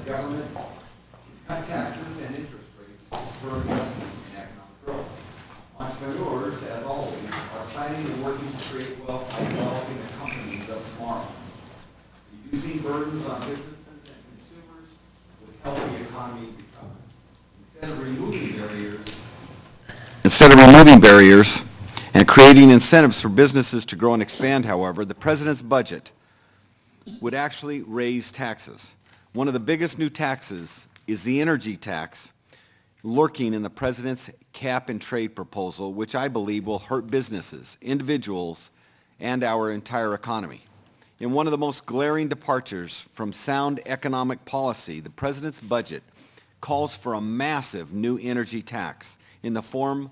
government can cut taxes and interest rates to spur investment and economic growth. Entrepreneurs, as always, are planning and working to create wealth by developing the companies of tomorrow. Reducing burdens on businesses and consumers would help the economy recover. Instead of removing barriers and creating incentives for businesses to grow and expand, however, the president's budget would actually raise taxes. One of the biggest new taxes is the energy tax lurking in the president's cap and trade proposal, which I believe will hurt businesses, individuals, and our entire economy. In one of the most glaring departures from sound economic policy, the president's budget calls for a massive new energy tax in the form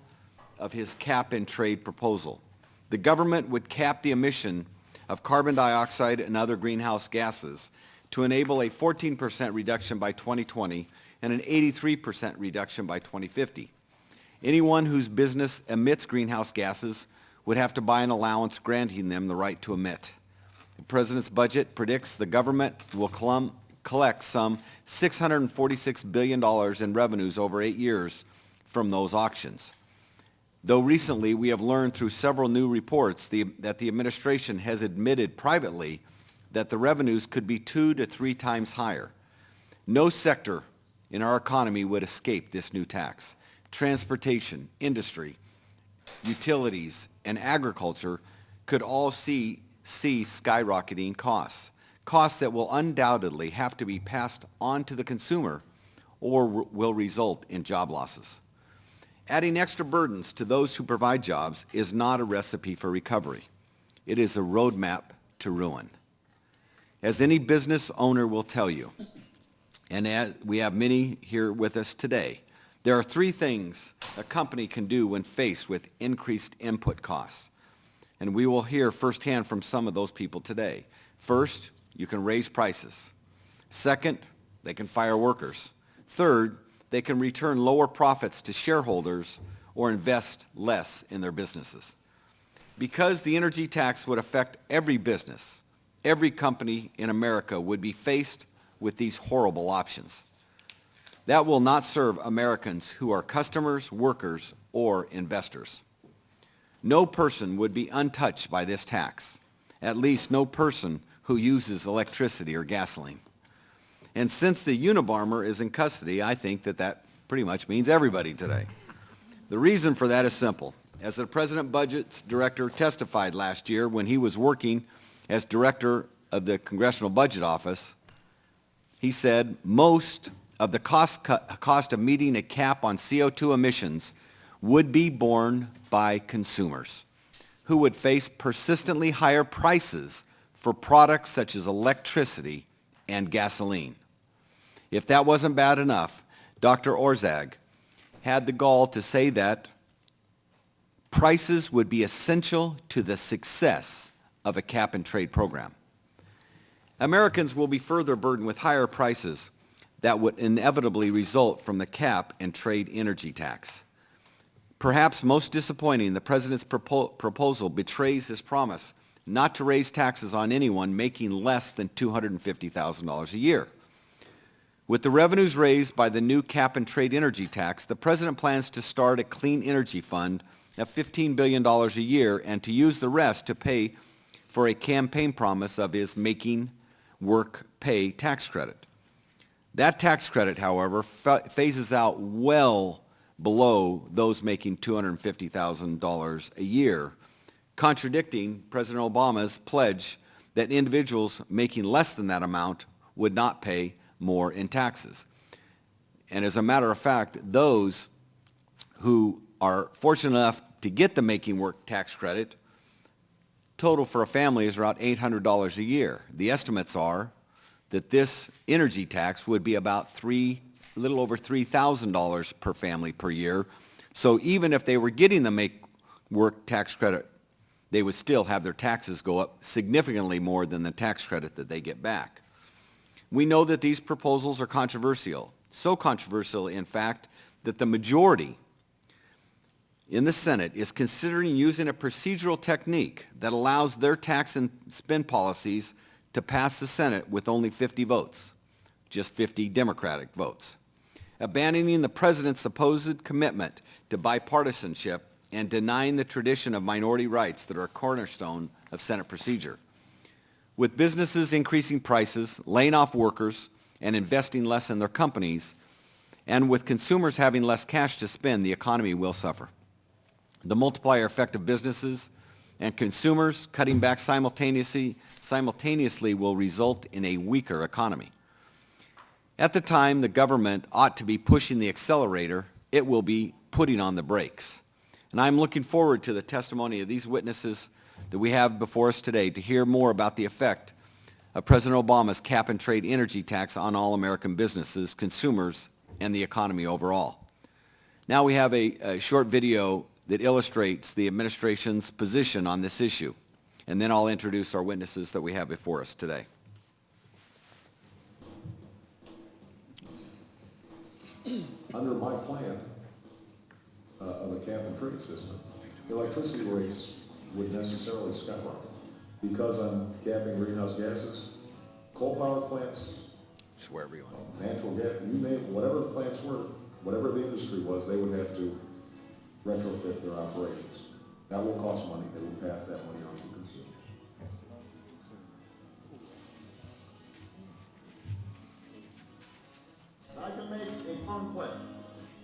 of his cap and trade proposal. The government would cap the emission of carbon dioxide and other greenhouse gases to enable a 14% reduction by 2020 and an 83% reduction by 2050. Anyone whose business emits greenhouse gases would have to buy an allowance granting them the right to emit. The president's budget predicts the government will collect some $646 billion in revenues over 8 years from those auctions. Though recently we have learned through several new reports that the administration has admitted privately that the revenues could be 2 to 3 times higher. No sector in our economy would escape this new tax. Transportation, industry, utilities, and agriculture could all see skyrocketing costs that will undoubtedly have to be passed on to the consumer or will result in job losses. Adding extra burdens to those who provide jobs is not a recipe for recovery. It is a roadmap to ruin. As any business owner will tell you, and as we have many here with us today, there are 3 things a company can do when faced with increased input costs. And we will hear firsthand from some of those people today. First, you can raise prices. Second, they can fire workers. Third, they can return lower profits to shareholders or invest less in their businesses. Because the energy tax would affect every business, every company in America would be faced with these horrible options. That will not serve Americans who are customers, workers, or investors. No person would be untouched by this tax, at least no person who uses electricity or gasoline. And since the Unabomber is in custody, I think that pretty much means everybody today. The reason for that is simple. As the President Budget's Director testified last year when he was working as Director of the Congressional Budget Office, he said most of the cost of meeting a cap on CO2 emissions would be borne by consumers, who would face persistently higher prices for products such as electricity and gasoline. If that wasn't bad enough, Dr. Orszag had the gall to say that prices would be essential to the success of a cap and trade program. Americans will be further burdened with higher prices that would inevitably result from the cap and trade energy tax. Perhaps most disappointing, the President's proposal betrays his promise not to raise taxes on anyone making less than $250,000 a year. With the revenues raised by the new cap and trade energy tax, the President plans to start a clean energy fund of $15 billion a year and to use the rest to pay for a campaign promise of his Making Work Pay tax credit. That tax credit, however, phases out well below those making $250,000 a year, contradicting President Obama's pledge that individuals making less than that amount would not pay more in taxes. And as a matter of fact, those who are fortunate enough to get the Making Work tax credit, total for a family is around $800 a year. The estimates are that this energy tax would be about a little over $3,000 per family per year. So even if they were getting the Make Work tax credit, they would still have their taxes go up significantly more than the tax credit that they get back. We know that these proposals are controversial, so controversial, in fact, that the majority in the Senate is considering using a procedural technique that allows their tax and spend policies to pass the Senate with only 50 votes, just 50 Democratic votes. Abandoning the president's supposed commitment to bipartisanship and denying the tradition of minority rights that are a cornerstone of Senate procedure. With businesses increasing prices, laying off workers, and investing less in their companies, and with consumers having less cash to spend, the economy will suffer. The multiplier effect of businesses and consumers cutting back simultaneously will result in a weaker economy. At the time the government ought to be pushing the accelerator, it will be putting on the brakes. And I'm looking forward to the testimony of these witnesses that we have before us today to hear more about the effect of President Obama's cap-and-trade energy tax on all American businesses, consumers, and the economy overall. Now we have a short video that illustrates the administration's position on this issue, and then I'll introduce our witnesses that we have before us today. Under my plan of a cap-and-trade system, electricity rates would necessarily skyrocket because I'm capping greenhouse gases, coal power plants, Swear everyone. natural gas, you name it, whatever the plants were, whatever the industry was, they would have to retrofit their operations. That will cost money. They will pass that money on to consumers. I can make a firm pledge,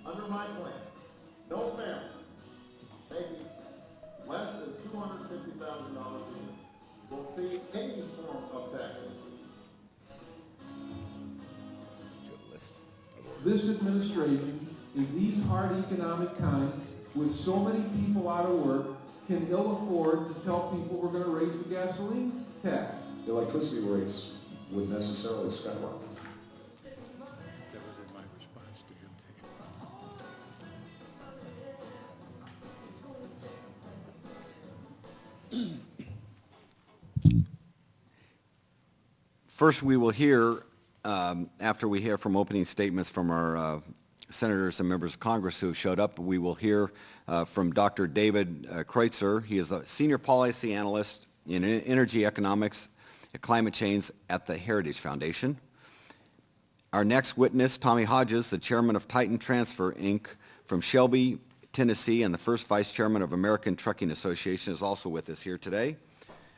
under my plan, no family making less than $250,000 a year will see any form of tax increase. This administration, in these hard economic times, with so many people out of work, can ill afford to tell people we're going to raise the gasoline tax. Electricity rates would necessarily skyrocket. That was in my response to him. First, we will hear, after we hear from opening statements from our senators and members of Congress who have showed up, we will hear from Dr. David Kreutzer. He is a senior policy analyst in energy economics and climate change at the Heritage Foundation. Our next witness, Tommy Hodges, the chairman of Titan Transfer, Inc. from Shelby, Tennessee, and the first vice chairman of American Trucking Association, is also with us here today.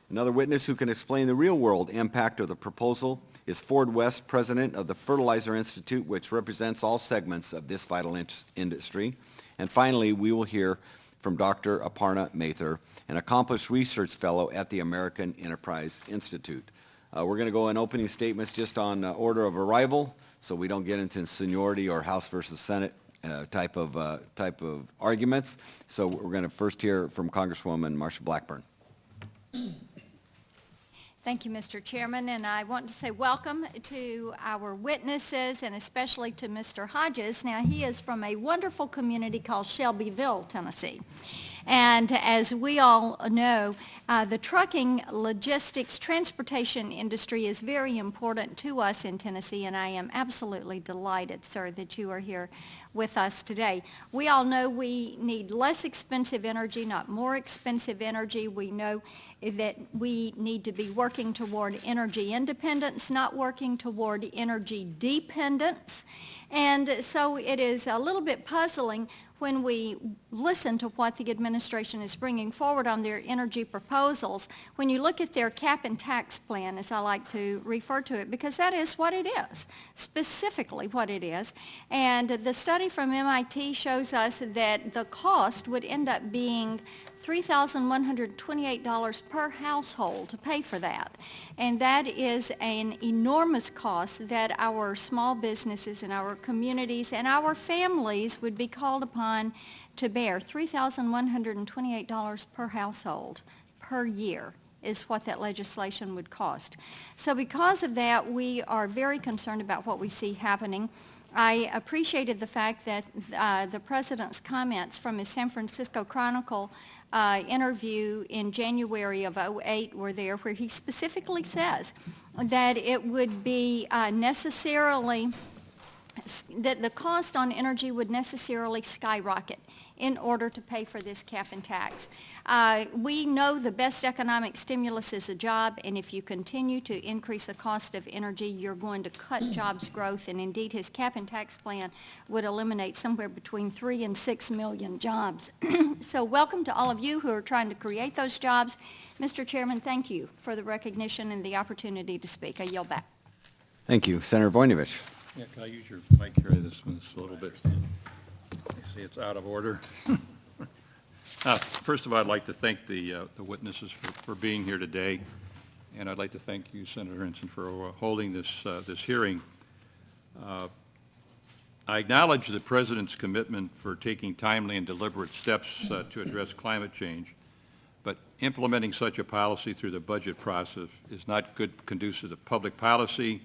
Another witness who can explain the real-world impact of the proposal is Ford West, president of the Fertilizer Institute, which represents all segments of this vital industry. And finally, we will hear from Dr. Aparna Mathur, an accomplished research fellow at the American Enterprise Institute. We're going to go in opening statements just on order of arrival, so we don't get into seniority or House versus Senate type of arguments. So we're going to first hear from Congresswoman Marsha Blackburn. Thank you, Mr. Chairman, and I want to say welcome to our witnesses and especially to Mr. Hodges. Now, he is from a wonderful community called Shelbyville, Tennessee. And as we all know, the trucking, logistics, transportation industry is very important to us in Tennessee, and I am absolutely delighted, sir, that you are here with us today. We all know we need less expensive energy, not more expensive energy. We know that we need to be working toward energy independence, not working toward energy dependence. And so it is a little bit puzzling when we listen to what the administration is bringing forward on their energy proposals, when you look at their cap and tax plan, as I like to refer to it, because that is what it is, specifically what it is. And the study from MIT shows us that the cost would end up being $3,128 per household to pay for that. And that is an enormous cost that our small businesses and our communities and our families would be called upon to bear. $3,128 per household per year is what that legislation would cost. So because of that, we are very concerned about what we see happening. I appreciated the fact that the President's comments from his San Francisco Chronicle interview in January of '08 were there, where he specifically says that it would be that the cost on energy would necessarily skyrocket in order to pay for this cap and tax. We know the best economic stimulus is a job, and if you continue to increase the cost of energy, you're going to cut jobs growth, and indeed his cap and tax plan would eliminate somewhere between 3 and 6 million jobs. So welcome to all of you who are trying to create those jobs. Mr. Chairman, thank you for the recognition and the opportunity to speak. I yield back. Thank you. Senator Voinovich. Yeah, can I use your mic here? This one's a little bit, I see it's out of order. First of all, I'd like to thank the witnesses for being here today, and I'd like to thank you, Senator Hinson, for holding this hearing. I acknowledge the President's commitment for taking timely and deliberate steps to address climate change, but implementing such a policy through the budget process is not good conducive to public policy,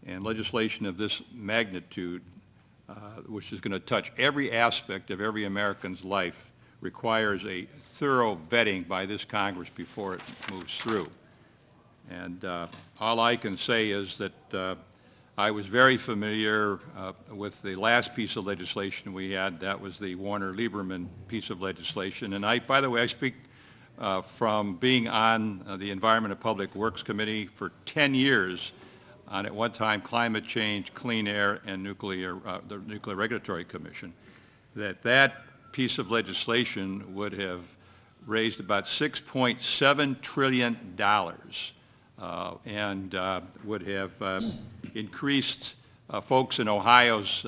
and legislation of this magnitude, which is going to touch every aspect of every American's life, requires a thorough vetting by this Congress before it moves through. And all I can say is that I was very familiar with the last piece of legislation we had. That was the Warner-Lieberman piece of legislation. And by the way, I speak from being on the Environment and Public Works Committee for 10 years on, at one time, climate change, clean air, and the Nuclear Regulatory Commission, that piece of legislation would have raised about $6.7 trillion and would have increased folks in Ohio's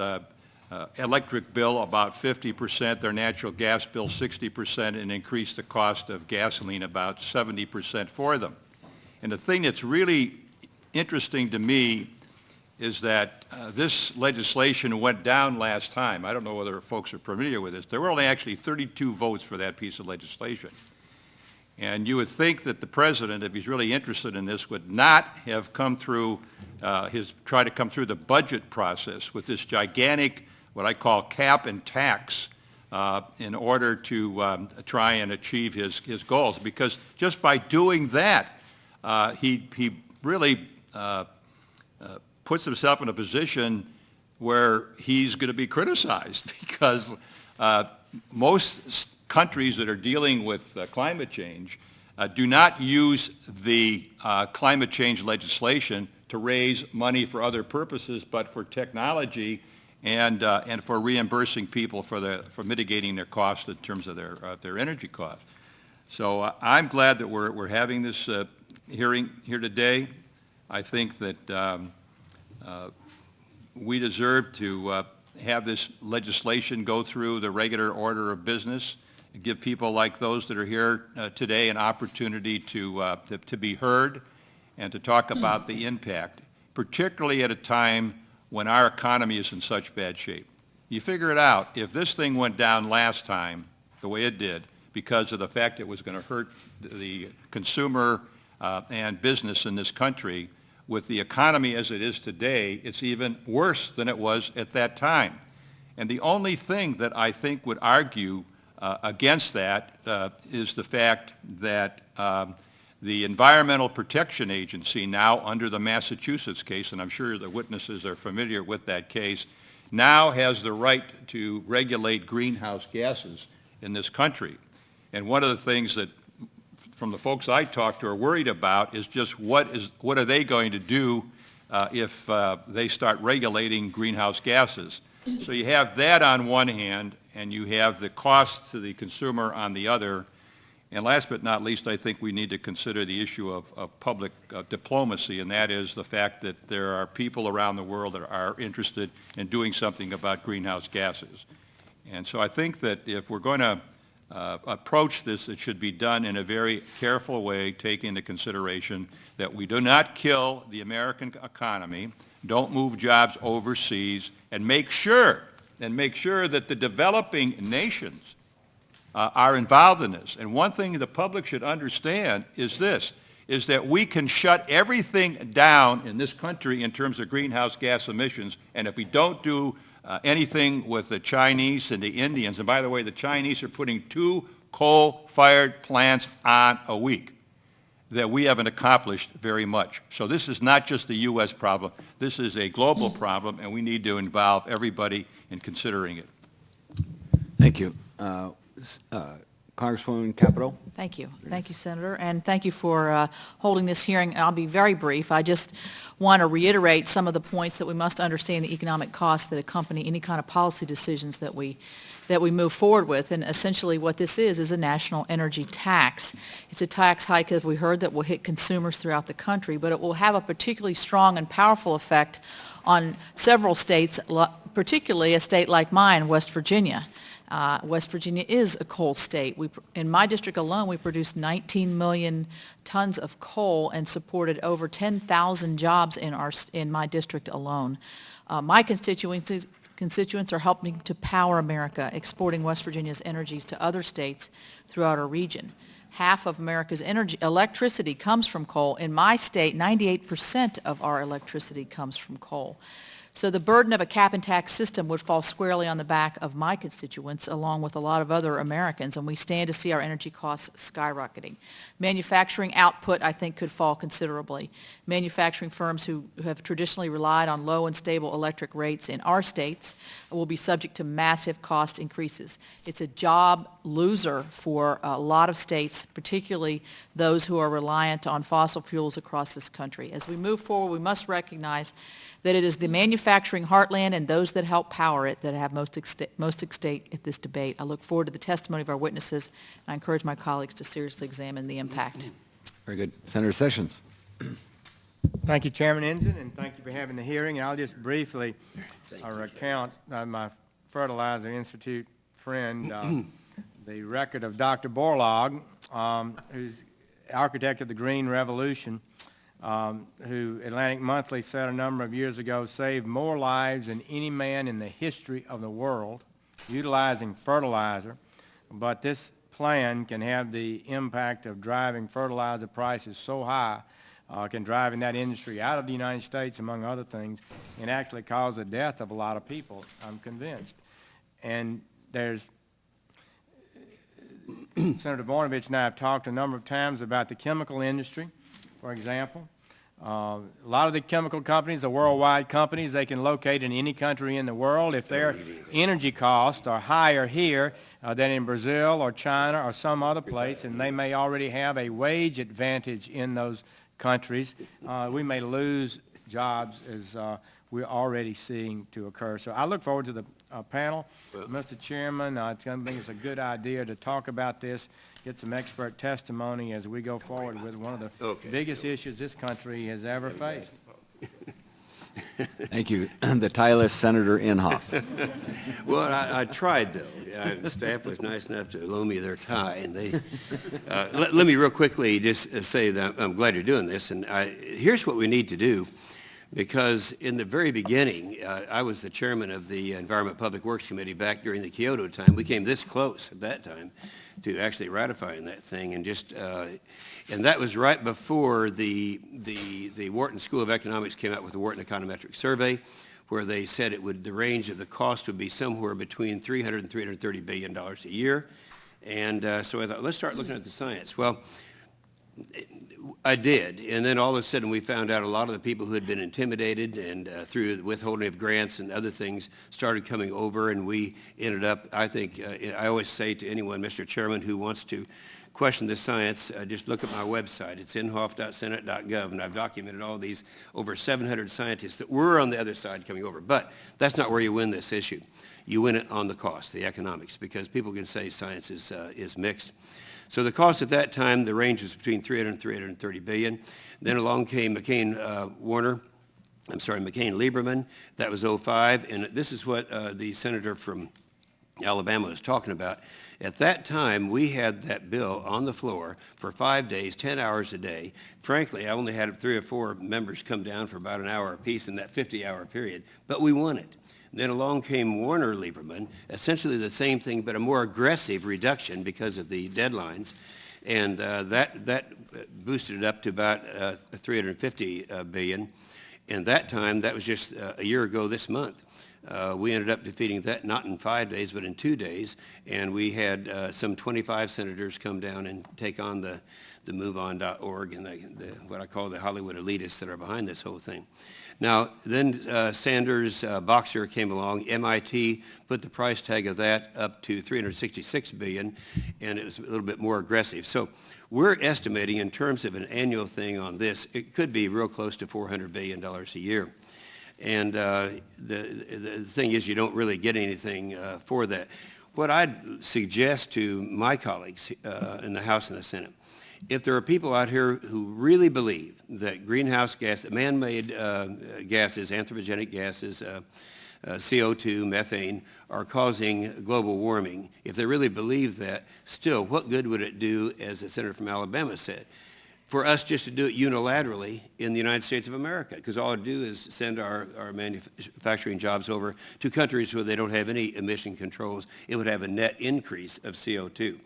electric bill about 50%, their natural gas bill 60%, and increased the cost of gasoline about 70% for them. And the thing that's really interesting to me is that this legislation went down last time. I don't know whether folks are familiar with this. There were only actually 32 votes for that piece of legislation. And you would think that the President, if he's really interested in this, would not have come through try to come through the budget process with this gigantic, what I call cap and tax, in order to try and achieve his goals. Because just by doing that, he really puts himself in a position where he's going to be criticized, because most countries that are dealing with climate change do not use the climate change legislation to raise money for other purposes, but for technology and for reimbursing people for mitigating their costs in terms of their energy costs. So I'm glad that we're having this hearing here today. I think that we deserve to have this legislation go through the regular order of business, and give people like those that are here today an opportunity to be heard and to talk about the impact, particularly at a time when our economy is in such bad shape. You figure it out. If this thing went down last time the way it did, because of the fact it was going to hurt the consumer and business in this country, with the economy as it is today, it's even worse than it was at that time. And the only thing that I think would argue against that is the fact that the Environmental Protection Agency, now under the Massachusetts case, and I'm sure the witnesses are familiar with that case, now has the right to regulate greenhouse gases in this country. And one of the things that from the folks I talked to are worried about is just what are they going to do if they start regulating greenhouse gases. So you have that on one hand, and you have the cost to the consumer on the other. And last but not least, I think we need to consider the issue of public diplomacy, and that is the fact that there are people around the world that are interested in doing something about greenhouse gases. And so I think that if we're going to approach this, it should be done in a very careful way, taking into consideration that we do not kill the American economy, don't move jobs overseas, and make sure that the developing nations are involved in this. And one thing the public should understand is this, is that we can shut everything down in this country in terms of greenhouse gas emissions, and if we don't do anything with the Chinese and the Indians, and by the way, the Chinese are putting 2 coal-fired plants on a week, that we haven't accomplished very much. So this is not just a U.S. problem. This is a global problem, and we need to involve everybody in considering it. Thank you. Congresswoman Capito? Thank you. Thank you, Senator, and thank you for holding this hearing. I'll be very brief. I just want to reiterate some of the points that we must understand the economic costs that accompany any kind of policy decisions that we move forward with. And essentially what this is a national energy tax. It's a tax hike, as we heard, that will hit consumers throughout the country, but it will have a particularly strong and powerful effect on several states, particularly a state like mine, West Virginia. West Virginia is a coal state. In my district alone, we produced 19 million tons of coal and supported over 10,000 jobs in my district alone. My constituents are helping to power America, exporting West Virginia's energies to other states throughout our region. Half of America's electricity comes from coal. In my state, 98% of our electricity comes from coal. So the burden of a cap and tax system would fall squarely on the back of my constituents, along with a lot of other Americans, and we stand to see our energy costs skyrocketing. Manufacturing output, I think, could fall considerably. Manufacturing firms who have traditionally relied on low and stable electric rates in our states will be subject to massive cost increases. It's a job loser for a lot of states, particularly those who are reliant on fossil fuels across this country. As we move forward, we must recognize that it is the manufacturing heartland and those that help power it that have most at stake at this debate. I look forward to the testimony of our witnesses, and I encourage my colleagues to seriously examine the impact. Very good. Senator Sessions. Thank you, Chairman Ensign, and thank you for having the hearing. And I'll just briefly recount my Fertilizer Institute friend, the record of Dr. Borlaug, who's architect of the Green Revolution, who Atlantic Monthly said a number of years ago saved more lives than any man in the history of the world utilizing fertilizer. But this plan can have the impact of driving fertilizer prices so high, can driving that industry out of the United States, among other things, and actually cause the death of a lot of people, I'm convinced. And there's Senator Voinovich and I have talked a number of times about the chemical industry, for example. A lot of the chemical companies are worldwide companies. They can locate in any country in the world. If their energy costs are higher here than in Brazil or China or some other place, and they may already have a wage advantage in those countries, we may lose jobs as we're already seeing to occur. So I look forward to the panel. Mr. Chairman, I think it's a good idea to talk about this, get some expert testimony as we go forward with one of the biggest issues this country has ever faced. Thank you. The tireless Senator Inhofe. Well, I tried, though. The staff was nice enough to loan me their tie, and they let me real quickly just say that I'm glad you're doing this, and here's what we need to do, because in the very beginning, I was the chairman of the Environment Public Works Committee back during the Kyoto time. We came this close at that time to actually ratifying that thing, and just and that was right before the Wharton School of Economics came out with the Wharton Econometric Survey, where they said the range of the cost would be somewhere between $300 and $330 billion a year. And so I thought, let's start looking at the science. Well, I did, and then all of a sudden we found out a lot of the people who had been intimidated and through the withholding of grants and other things started coming over, and we ended up, I think, I always say to anyone, Mr. Chairman, who wants to question the science, just look at my website. It's inhofe.senate.gov, and I've documented all these over 700 scientists that were on the other side coming over. But that's not where you win this issue. You win it on the cost, the economics, because people can say science is mixed. So the cost at that time, the range was between $300 and $330 billion. Then along came McCain-Lieberman. That was 2005, and this is what the senator from Alabama was talking about. At that time, we had that bill on the floor for 5 days, 10 hours a day. Frankly, I only had 3 or 4 members come down for about an hour apiece in that 50-hour period, but we won it. Then along came Warner-Lieberman, essentially the same thing, but a more aggressive reduction because of the deadlines, and that boosted it up to about $350 billion. And that time, that was just a year ago this month. We ended up defeating that not in 5 days, but in 2 days, and we had some 25 senators come down and take on the MoveOn.org and what I call the Hollywood elitists that are behind this whole thing. Now, then Sanders Boxer came along, MIT put the price tag of that up to $366 billion, and it was a little bit more aggressive. So we're estimating in terms of an annual thing on this, it could be real close to $400 billion a year. And the thing is, you don't really get anything for that. What I'd suggest to my colleagues in the House and the Senate, if there are people out here who really believe that greenhouse gas, man-made gases, anthropogenic gases, CO2, methane, are causing global warming, if they really believe that, still, what good would it do, as the senator from Alabama said, for us just to do it unilaterally in the United States of America? Because all it would do is send our manufacturing jobs over to countries where they don't have any emission controls. It would have a net increase of CO2.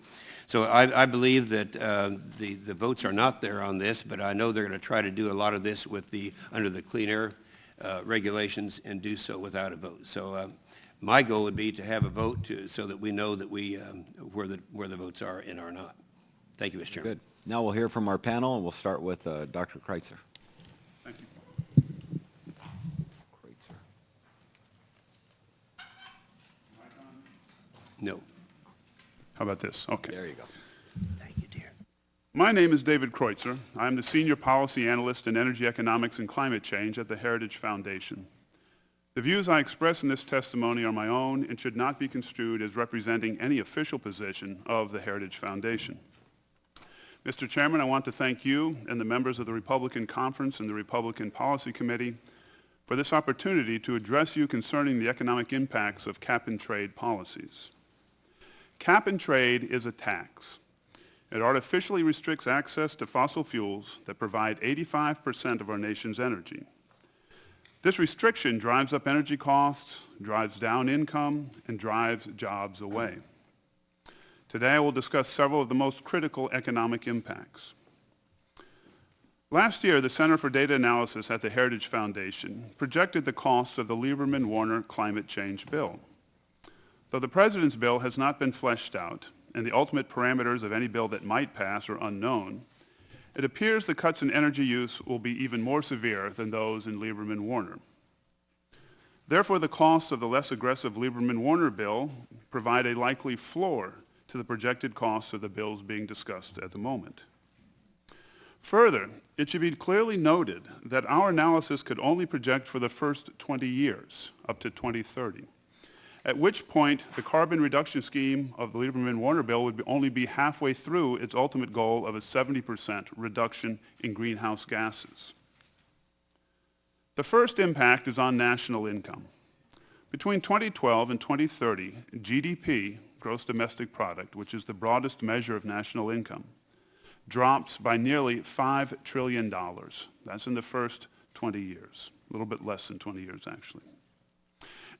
So I believe that the votes are not there on this, but I know they're going to try to do a lot of this with under the Clean Air regulations and do so without a vote. So my goal would be to have a vote so that we know that where the votes are and are not. Thank you, Mr. Chairman. Good. Now we'll hear from our panel, and we'll start with Dr. Kreitzer. Thank you. Kreitzer. No. How about this? Okay. There you go. Thank you, dear. My name is David Kreutzer. I'm the Senior Policy Analyst in Energy Economics and Climate Change at the Heritage Foundation. The views I express in this testimony are my own and should not be construed as representing any official position of the Heritage Foundation. Mr. Chairman, I want to thank you and the members of the Republican Conference and the Republican Policy Committee for this opportunity to address you concerning the economic impacts of cap-and-trade policies. Cap-and-trade is a tax. It artificially restricts access to fossil fuels that provide 85% of our nation's energy. This restriction drives up energy costs, drives down income, and drives jobs away. Today, I will discuss several of the most critical economic impacts. Last year, the Center for Data Analysis at the Heritage Foundation projected the costs of the Lieberman-Warner climate change bill. Though the President's bill has not been fleshed out, and the ultimate parameters of any bill that might pass are unknown, it appears the cuts in energy use will be even more severe than those in Lieberman-Warner. Therefore, the costs of the less aggressive Lieberman-Warner bill provide a likely floor to the projected costs of the bills being discussed at the moment. Further, it should be clearly noted that our analysis could only project for the first 20 years, up to 2030, at which point the carbon reduction scheme of the Lieberman-Warner bill would only be halfway through its ultimate goal of a 70% reduction in greenhouse gases. The first impact is on national income. Between 2012 and 2030, GDP, gross domestic product, which is the broadest measure of national income, drops by nearly $5 trillion. That's in the first 20 years, a little bit less than 20 years actually.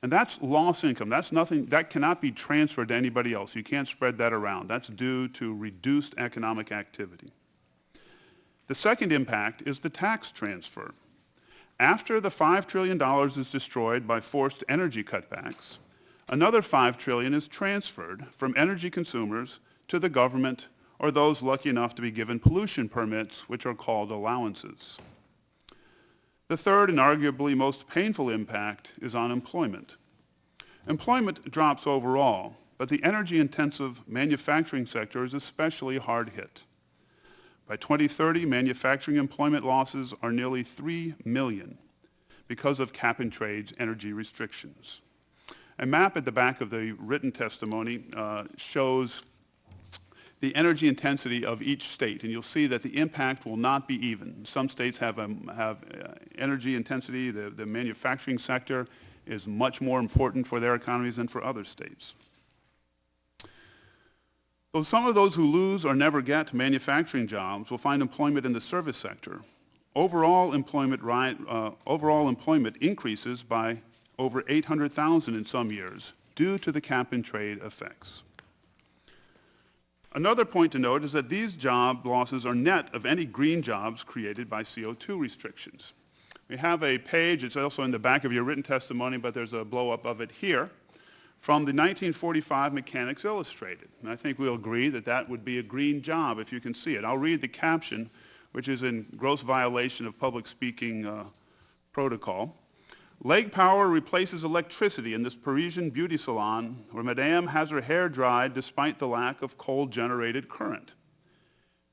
And that's lost income. That's nothing, that cannot be transferred to anybody else. You can't spread that around. That's due to reduced economic activity. The second impact is the tax transfer. After the $5 trillion is destroyed by forced energy cutbacks, another $5 trillion is transferred from energy consumers to the government or those lucky enough to be given pollution permits, which are called allowances. The third and arguably most painful impact is on employment. Employment drops overall, but the energy-intensive manufacturing sector is especially hard hit. By 2030, manufacturing employment losses are nearly 3 million because of cap-and-trade's energy restrictions. A map at the back of the written testimony shows the energy intensity of each state, and you'll see that the impact will not be even. Some states have energy intensity. The manufacturing sector is much more important for their economies than for other states. Though some of those who lose or never get manufacturing jobs will find employment in the service sector, overall employment increases by over 800,000 in some years due to the cap-and-trade effects. Another point to note is that these job losses are net of any green jobs created by CO2 restrictions. We have a page, it's also in the back of your written testimony, but there's a blow-up of it here, from the 1945 Mechanics Illustrated. And I think we'll agree that that would be a green job if you can see it. I'll read the caption, which is in gross violation of public speaking protocol. Lake Power replaces electricity in this Parisian beauty salon where Madame has her hair dried despite the lack of coal-generated current.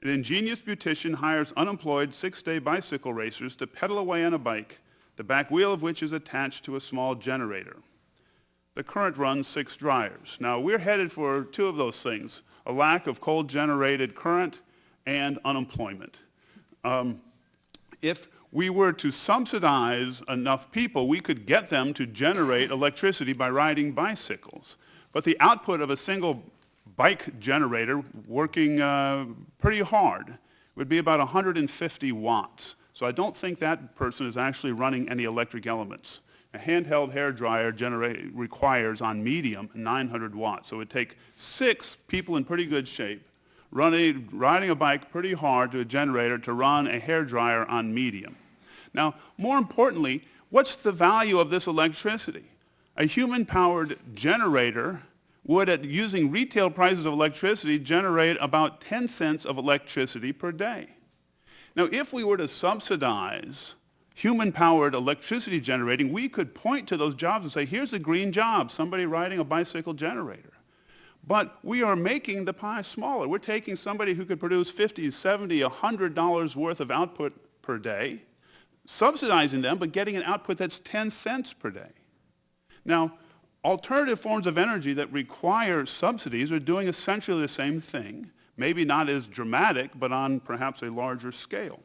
An ingenious beautician hires unemployed six-day bicycle racers to pedal away on a bike, the back wheel of which is attached to a small generator. The current runs 6 dryers. Now, we're headed for 2 of those things, a lack of coal-generated current and unemployment. If we were to subsidize enough people, we could get them to generate electricity by riding bicycles. But the output of a single bike generator working pretty hard would be about 150 watts. So I don't think that person is actually running any electric elements. A handheld hairdryer requires, on medium, 900 watts. So it would take 6 people in pretty good shape riding a bike pretty hard to a generator to run a hairdryer on medium. Now, more importantly, what's the value of this electricity? A human-powered generator would, at using retail prices of electricity, generate about 10 cents of electricity per day. Now, if we were to subsidize human-powered electricity generating, we could point to those jobs and say, here's a green job, somebody riding a bicycle generator. But we are making the pie smaller. We're taking somebody who could produce $50, $70, $100 worth of output per day, subsidizing them, but getting an output that's 10 cents per day. Now, alternative forms of energy that require subsidies are doing essentially the same thing, maybe not as dramatic, but on perhaps a larger scale.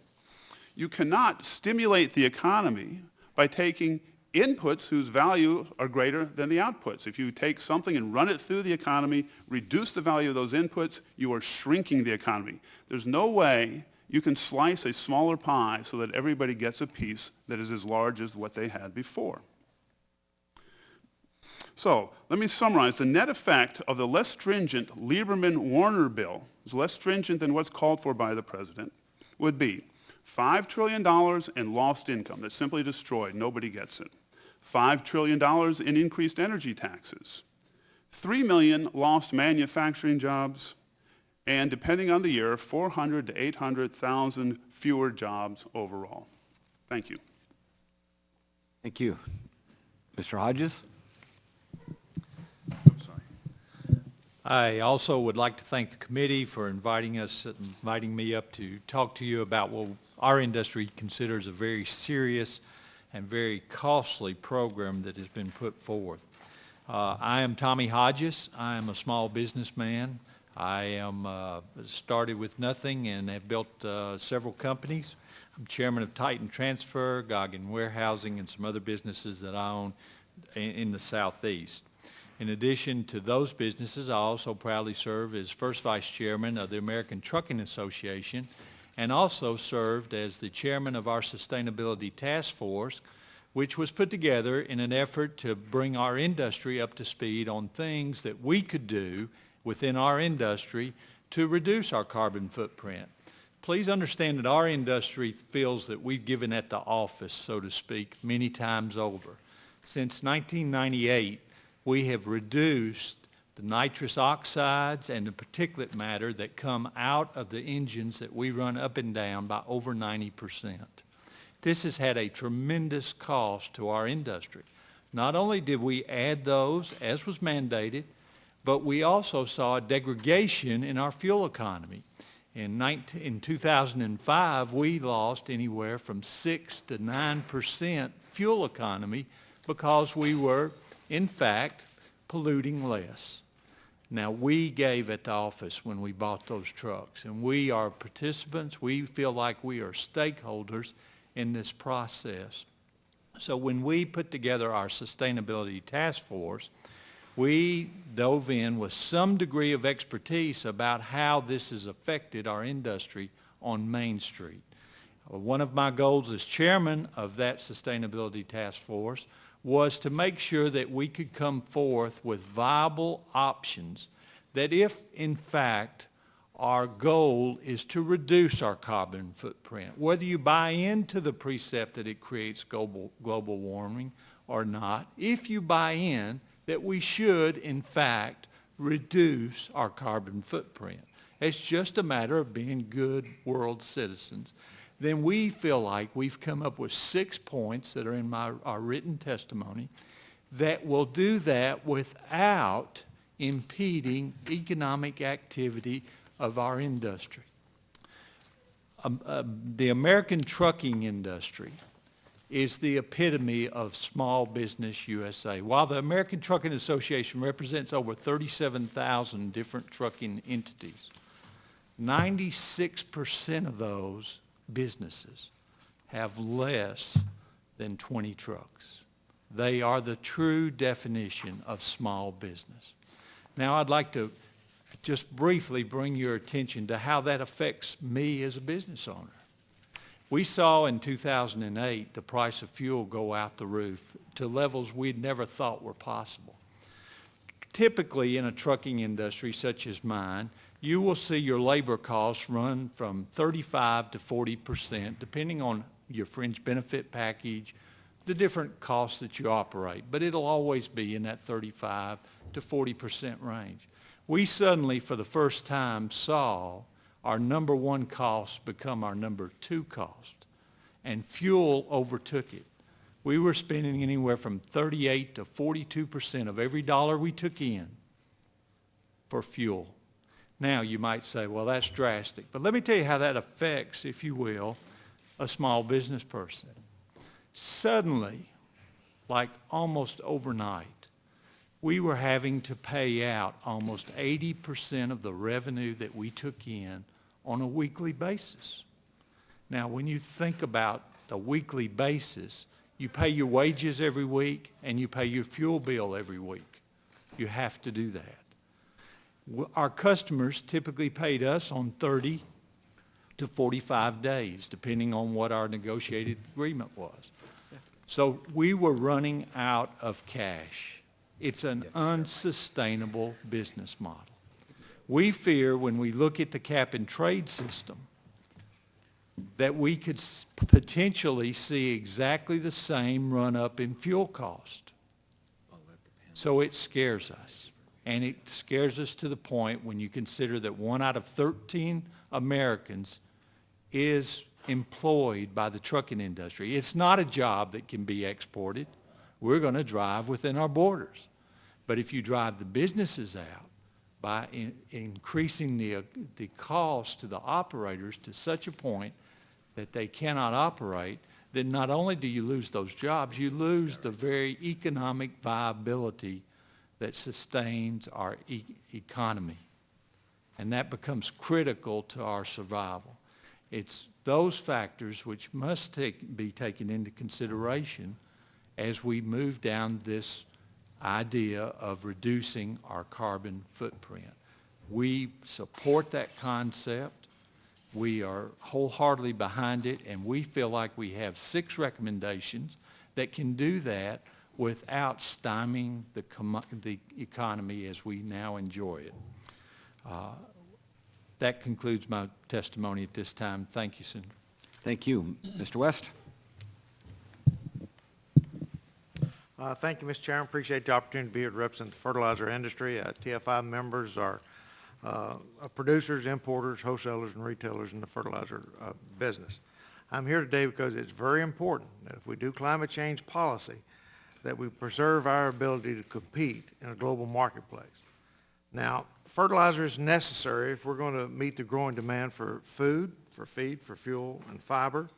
You cannot stimulate the economy by taking inputs whose value are greater than the outputs. If you take something and run it through the economy, reduce the value of those inputs, you are shrinking the economy. There's no way you can slice a smaller pie so that everybody gets a piece that is as large as what they had before. So let me summarize. The net effect of the less stringent Lieberman-Warner bill, is less stringent than what's called for by the president, would be $5 trillion in lost income that's simply destroyed. Nobody gets it. $5 trillion in increased energy taxes, 3 million lost manufacturing jobs, and depending on the year, 400 to 800,000 fewer jobs overall. Thank you. Thank you. Mr. Hodges? I also would like to thank the committee for inviting me up to talk to you about what our industry considers a very serious and very costly program that has been put forth. I am Tommy Hodges. I am a small businessman. I am started with nothing and have built several companies. I'm chairman of Titan Transfer, Goggin Warehousing, and some other businesses that I own in the Southeast. In addition to those businesses, I also proudly serve as first vice chairman of the American Trucking Association and also served as the chairman of our Sustainability Task Force, which was put together in an effort to bring our industry up to speed on things that we could do within our industry to reduce our carbon footprint. Please understand that our industry feels that we've given at the office, so to speak, many times over. Since 1998, we have reduced the nitrous oxides and the particulate matter that come out of the engines that we run up and down by over 90%. This has had a tremendous cost to our industry. Not only did we add those, as was mandated, but we also saw a degradation in our fuel economy. In 2005, we lost anywhere from 6 to 9% fuel economy because we were, in fact, polluting less. Now, we gave at the office when we bought those trucks, and we are participants. We feel like we are stakeholders in this process. So when we put together our Sustainability Task Force, we dove in with some degree of expertise about how this has affected our industry on Main Street. One of my goals as chairman of that Sustainability Task Force was to make sure that we could come forth with viable options that if, in fact, our goal is to reduce our carbon footprint, whether you buy into the precept that it creates global warming or not, if you buy in that we should, in fact, reduce our carbon footprint. It's just a matter of being good world citizens. then we feel like we've come up with 6 points that are in our written testimony that will do that without impeding economic activity of our industry. The American trucking industry is the epitome of small business USA. While the American Trucking Association represents over 37,000 different trucking entities, 96% of those businesses have less than 20 trucks. They are the true definition of small business. Now, I'd like to just briefly bring your attention to how that affects me as a business owner. We saw in 2008 the price of fuel go out the roof to levels we'd never thought were possible. Typically, in a trucking industry such as mine, you will see your labor costs run from 35 to 40%, depending on your fringe benefit package, the different costs that you operate, but it'll always be in that 35 to 40% range. We suddenly, for the first time, saw our number one cost become our number two cost, and fuel overtook it. We were spending anywhere from 38 to 42% of every dollar we took in for fuel. Now, you might say, well, that's drastic, but let me tell you how that affects, if you will, a small business person. Suddenly, like almost overnight, we were having to pay out almost 80% of the revenue that we took in on a weekly basis. Now, when you think about the weekly basis, you pay your wages every week and you pay your fuel bill every week. You have to do that. Our customers typically paid us on 30 to 45 days, depending on what our negotiated agreement was. So we were running out of cash. It's an unsustainable business model. We fear when we look at the cap and trade system that we could potentially see exactly the same run up in fuel cost. So it scares us. And it scares us to the point when you consider that 1 out of 13 Americans is employed by the trucking industry. It's not a job that can be exported. We're going to drive within our borders. But if you drive the businesses out by increasing the cost to the operators to such a point that they cannot operate, then not only do you lose those jobs, you lose the very economic viability that sustains our economy. And that becomes critical to our survival. It's those factors which must be taken into consideration as we move down this idea of reducing our carbon footprint. We support that concept. We are wholeheartedly behind it, and we feel like we have 6 recommendations that can do that without stymieing the economy as we now enjoy it. That concludes my testimony at this time. Thank you, Senator. Thank you. Mr. West? Thank you, Mr. Chairman. Appreciate the opportunity to be here to represent the fertilizer industry. TFI members are producers, importers, wholesalers, and retailers in the fertilizer business. I'm here today because it's very important that if we do climate change policy, that we preserve our ability to compete in a global marketplace. Now, fertilizer is necessary if we're going to meet the growing demand for food, for feed, for fuel, and fiber.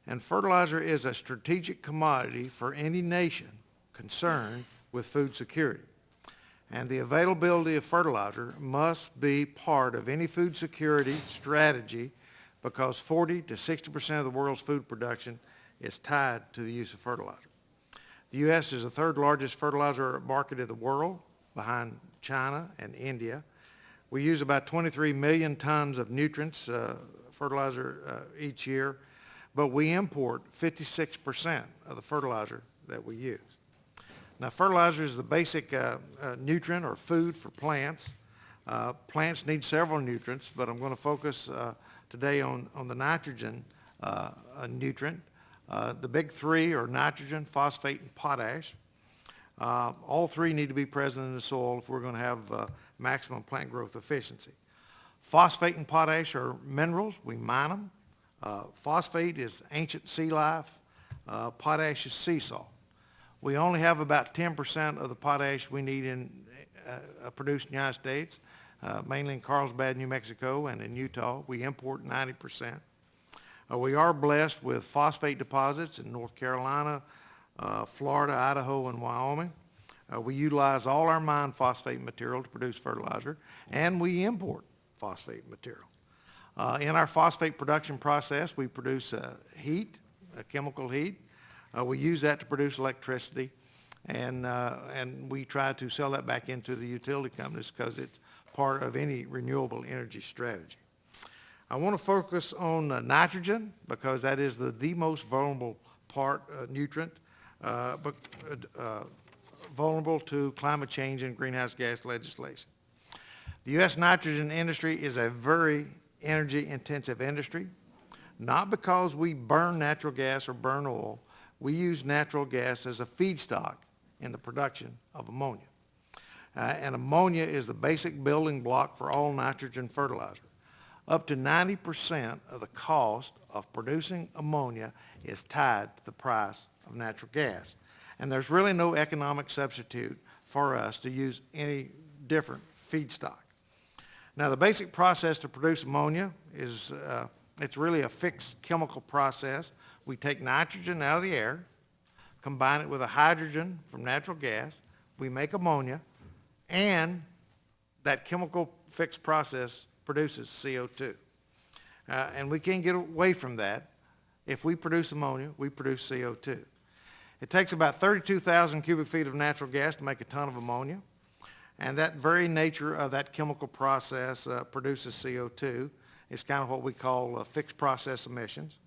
And fertilizer is a strategic commodity for any nation concerned with food security. And the availability of fertilizer must be part of any food security strategy because 40 to 60% of the world's food production is tied to the use of fertilizer. The U.S. is the 3rd largest fertilizer market in the world, behind China and India. We use about 23 million tons of nutrients, fertilizer, each year, but we import 56% of the fertilizer that we use. Now, fertilizer is the basic nutrient or food for plants. Plants need several nutrients, but I'm going to focus today on the nitrogen nutrient. The big 3 are nitrogen, phosphate, and potash. All 3 need to be present in the soil if we're going to have maximum plant growth efficiency. Phosphate and potash are minerals. We mine them. Phosphate is ancient sea life. Potash is sea salt. We only have about 10% of the potash we need produced in the United States, mainly in Carlsbad, New Mexico, and in Utah. We import 90%. We are blessed with phosphate deposits in North Carolina, Florida, Idaho, and Wyoming. We utilize all our mined phosphate material to produce fertilizer, and we import phosphate material. In our phosphate production process, we produce heat, chemical heat. We use that to produce electricity, and we try to sell that back into the utility companies because it's part of any renewable energy strategy. I want to focus on nitrogen because that is the most vulnerable nutrient, vulnerable to climate change and greenhouse gas legislation. The U.S. nitrogen industry is a very energy-intensive industry, not because we burn natural gas or burn oil. We use natural gas as a feedstock in the production of ammonia. And ammonia is the basic building block for all nitrogen fertilizer. Up to 90% of the cost of producing ammonia is tied to the price of natural gas. And there's really no economic substitute for us to use any different feedstock. Now, the basic process to produce ammonia is, it's really a fixed chemical process. We take nitrogen out of the air, combine it with a hydrogen from natural gas, we make ammonia, and that chemical fixed process produces CO2. And we can't get away from that. If we produce ammonia, we produce CO2. It takes about 32,000 cubic feet of natural gas to make a ton of ammonia. And that very nature of that chemical process produces CO2. It's kind of what we call fixed process emissions.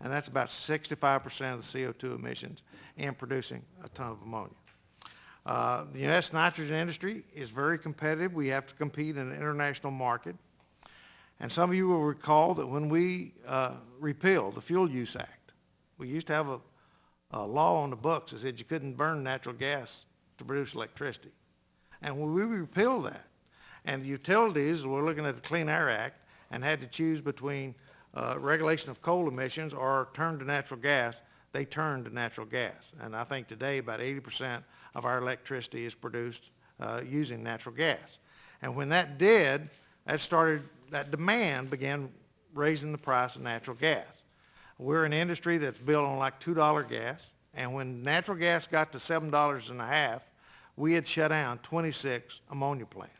And that's about 65% of the CO2 emissions in producing a ton of ammonia. The U.S. nitrogen industry is very competitive. We have to compete in an international market. And some of you will recall that when we repealed the Fuel Use Act, we used to have a law on the books that said you couldn't burn natural gas to produce electricity. And when we repealed that, and the utilities were looking at the Clean Air Act and had to choose between regulation of coal emissions or turn to natural gas, they turned to natural gas. And I think today about 80% of our electricity is produced using natural gas. And when that did, that demand began raising the price of natural gas. We're an industry that's built on like $2 gas, and when natural gas got to $7.50, we had shut down 26 ammonia plants.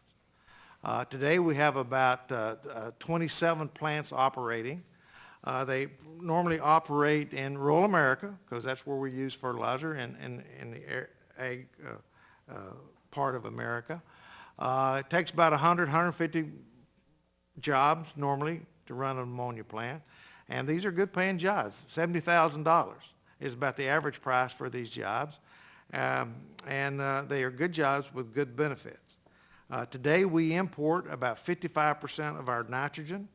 Today we have about 27 plants operating. They normally operate in rural America because that's where we use fertilizer in the ag part of America. It takes about 100, 150 jobs normally to run an ammonia plant. And these are good paying jobs. $70,000 is about the average price for these jobs. And they are good jobs with good benefits. Today we import about 55% of our nitrogen,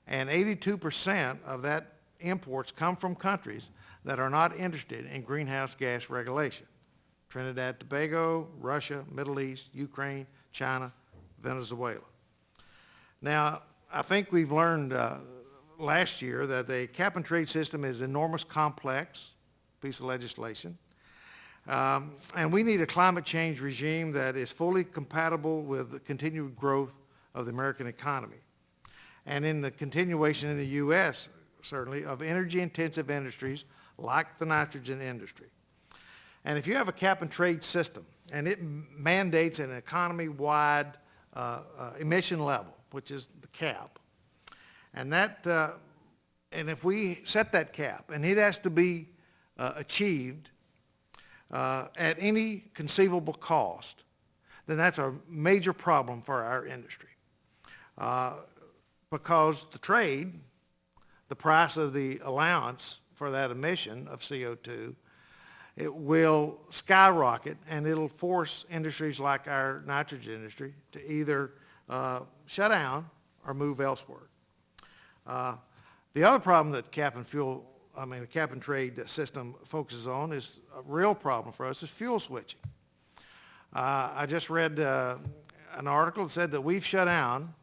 and 82% of that imports come from countries that are not interested in greenhouse gas regulation. Trinidad, Tobago, Russia, Middle East, Ukraine, China, Venezuela. Now, I think we've learned last year that the cap and trade system is an enormous complex piece of legislation. And we need a climate change regime that is fully compatible with the continued growth of the American economy. And in the continuation in the U.S., certainly, of energy-intensive industries like the nitrogen industry. And if you have a cap and trade system, and it mandates an economy-wide emission level, which is the cap, and if we set that cap, and it has to be achieved at any conceivable cost, then that's a major problem for our industry. Because the trade, the price of the allowance for that emission of CO2, it will skyrocket, and it'll force industries like our nitrogen industry to either shut down or move elsewhere. The other problem that the cap and trade system focuses on is a real problem for us is fuel switching. I just read an article that said that we've shut down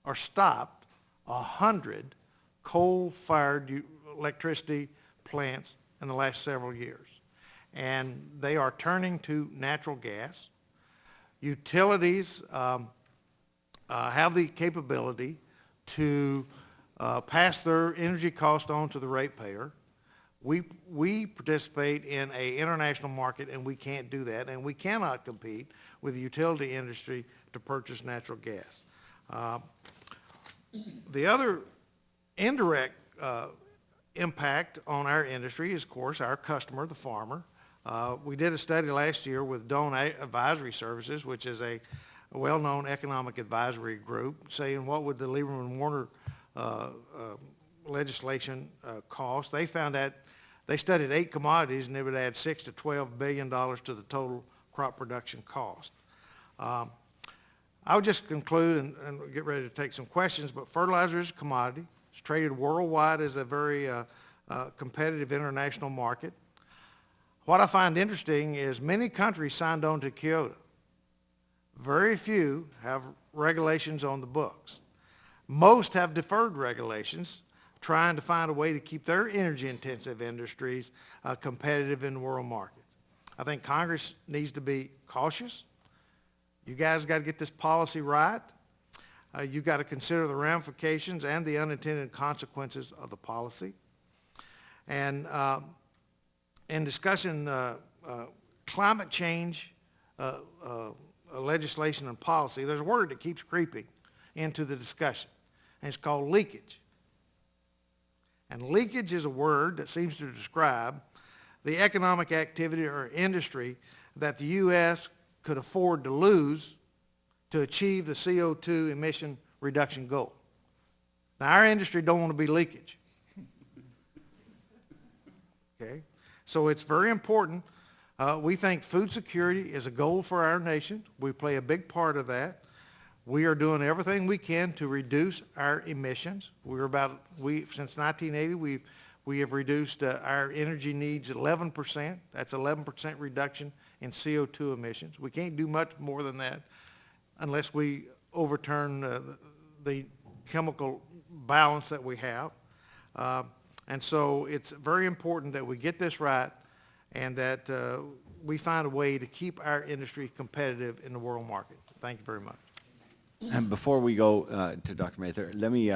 or stopped 100 coal-fired electricity plants in the last several years. And they are turning to natural gas. Utilities have the capability to pass their energy cost on to the ratepayer. We participate in an international market, and we can't do that, and we cannot compete with the utility industry to purchase natural gas. The other indirect impact on our industry is, of course, our customer, the farmer. We did a study last year with Doan Advisory Services, which is a well-known economic advisory group, saying what would the Lieberman-Warner legislation cost. They found that they studied 8 commodities, and it would add $6 to $12 billion to the total crop production cost. I would just conclude and get ready to take some questions, but fertilizer is a commodity. It's traded worldwide as a very competitive international market. What I find interesting is many countries signed on to Kyoto. Very few have regulations on the books. Most have deferred regulations, trying to find a way to keep their energy-intensive industries competitive in the world markets. I think Congress needs to be cautious. You guys got to get this policy right. You've got to consider the ramifications and the unintended consequences of the policy. And in discussing climate change legislation and policy, there's a word that keeps creeping into the discussion, and it's called leakage. And leakage is a word that seems to describe the economic activity or industry that the U.S. could afford to lose to achieve the CO2 emission reduction goal. Now, our industry don't want to be leakage. Okay? So it's very important. We think food security is a goal for our nation. We play a big part of that. We are doing everything we can to reduce our emissions. Since 1980, we have reduced our energy needs 11%. That's 11% reduction in CO2 emissions. We can't do much more than that unless we overturn the chemical balance that we have. And so it's very important that we get this right and that we find a way to keep our industry competitive in the world market. Thank you very much. And before we go to Dr. Mather, let me,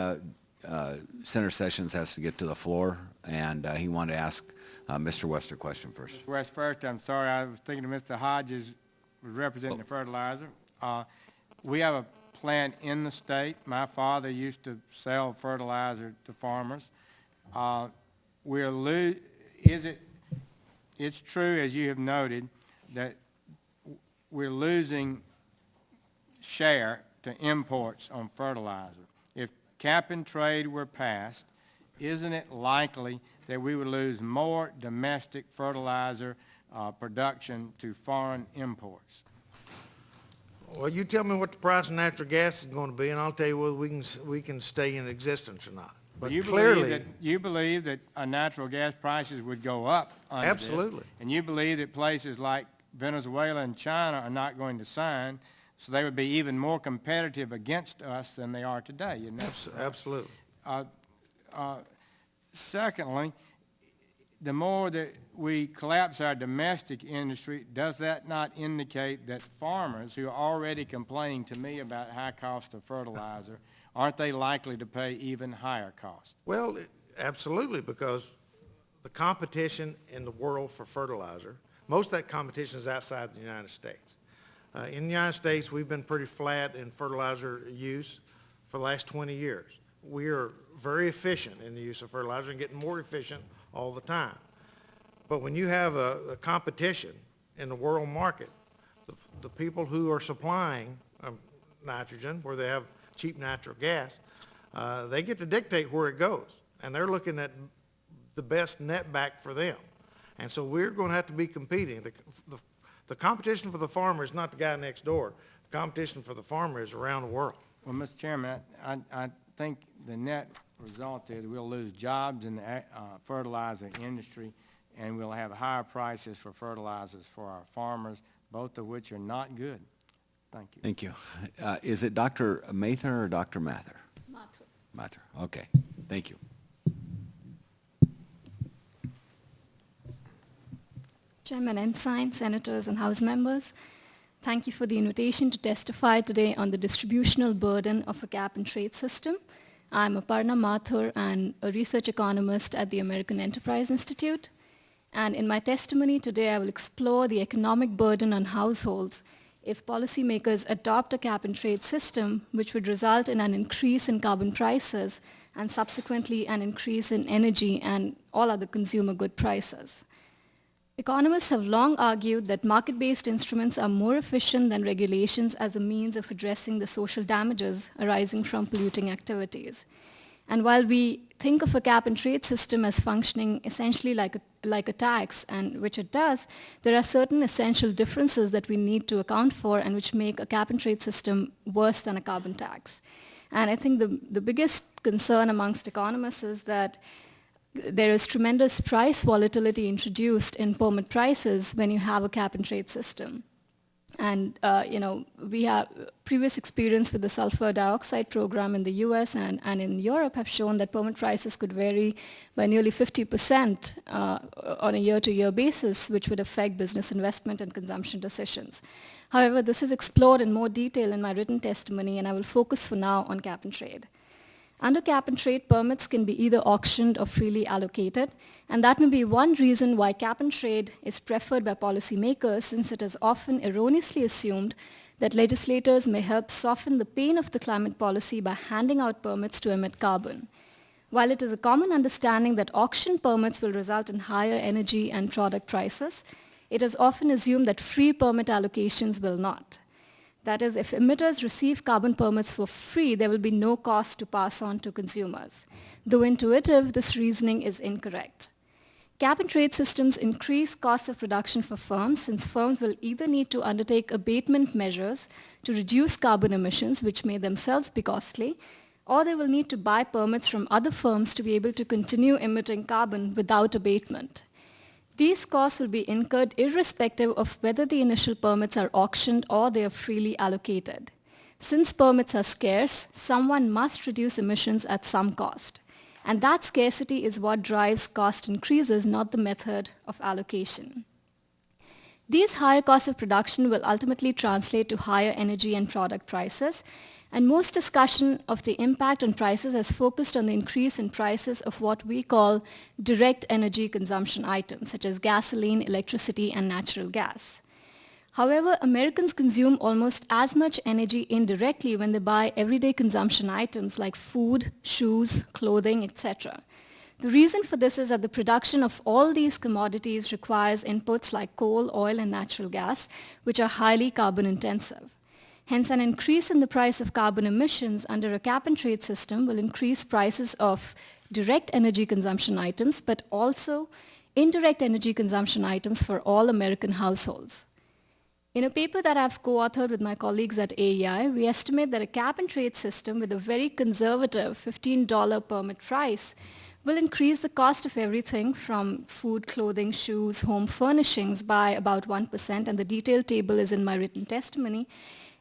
Senator Sessions has to get to the floor, and he wanted to ask Mr. West a question first. West first, I'm sorry, I was thinking of Mr. Hodges was representing the fertilizer. We have a plant in the state. My father used to sell fertilizer to farmers. It's true, as you have noted, that we're losing share to imports on fertilizer. If cap and trade were passed, isn't it likely that we would lose more domestic fertilizer production to foreign imports? Well, you tell me what the price of natural gas is going to be, and I'll tell you whether we can stay in existence or not. But you clearly, believe that natural gas prices would go up under absolutely. This, and you believe that places like Venezuela and China are not going to sign, so they would be even more competitive against us than they are today. Isn't that absolutely. Secondly, the more that we collapse our domestic industry, does that not indicate that farmers who are already complaining to me about high cost of fertilizer, aren't they likely to pay even higher costs? Well, absolutely, because the competition in the world for fertilizer, most of that competition is outside the United States. In the United States, we've been pretty flat in fertilizer use for the last 20 years. We are very efficient in the use of fertilizer and getting more efficient all the time. But when you have a competition in the world market, the people who are supplying nitrogen, where they have cheap natural gas, they get to dictate where it goes. And they're looking at the best net back for them. And so we're going to have to be competing. The competition for the farmer is not the guy next door. The competition for the farmer is around the world. Well, Mr. Chairman, I think the net result is we'll lose jobs in the fertilizer industry, and we'll have higher prices for fertilizers for our farmers, both of which are not good. Thank you. Thank you. Is it Dr. Mather or Dr. Mather? Mather. Mather. Okay. Thank you. Chairman Ensign, Senators, and House members, thank you for the invitation to testify today on the distributional burden of a cap-and-trade system. I'm Aparna Mathur and a research economist at the American Enterprise Institute. And in my testimony today, I will explore the economic burden on households if policymakers adopt a cap-and-trade system, which would result in an increase in carbon prices and subsequently an increase in energy and all other consumer good prices. Economists have long argued that market-based instruments are more efficient than regulations as a means of addressing the social damages arising from polluting activities. And while we think of a cap-and-trade system as functioning essentially like a tax, and which it does, there are certain essential differences that we need to account for and which make a cap-and-trade system worse than a carbon tax. And I think the biggest concern amongst economists is that there is tremendous price volatility introduced in permit prices when you have a cap-and-trade system. And, we have previous experience with the sulfur dioxide program in the US and in Europe have shown that permit prices could vary by nearly 50% on a year-to-year basis, which would affect business investment and consumption decisions. However, this is explored in more detail in my written testimony, and I will focus for now on cap-and-trade. Under cap-and-trade, permits can be either auctioned or freely allocated, and that may be one reason why cap-and-trade is preferred by policymakers, since it is often erroneously assumed that legislators may help soften the pain of the climate policy by handing out permits to emit carbon. While it is a common understanding that auction permits will result in higher energy and product prices, it is often assumed that free permit allocations will not. That is, if emitters receive carbon permits for free, there will be no cost to pass on to consumers. Though intuitive, this reasoning is incorrect. Cap-and-trade systems increase costs of production for firms, since firms will either need to undertake abatement measures to reduce carbon emissions, which may themselves be costly, or they will need to buy permits from other firms to be able to continue emitting carbon without abatement. These costs will be incurred irrespective of whether the initial permits are auctioned or they are freely allocated. Since permits are scarce, someone must reduce emissions at some cost. And that scarcity is what drives cost increases, not the method of allocation. These higher costs of production will ultimately translate to higher energy and product prices, and most discussion of the impact on prices has focused on the increase in prices of what we call direct energy consumption items, such as gasoline, electricity, and natural gas. However, Americans consume almost as much energy indirectly when they buy everyday consumption items like food, shoes, clothing, etc. The reason for this is that the production of all these commodities requires inputs like coal, oil, and natural gas, which are highly carbon intensive. Hence, an increase in the price of carbon emissions under a cap-and-trade system will increase prices of direct energy consumption items, but also indirect energy consumption items for all American households. In a paper that I've co-authored with my colleagues at AEI, we estimate that a cap-and-trade system with a very conservative $15 permit price will increase the cost of everything from food, clothing, shoes, home furnishings by about 1%, and the detailed table is in my written testimony.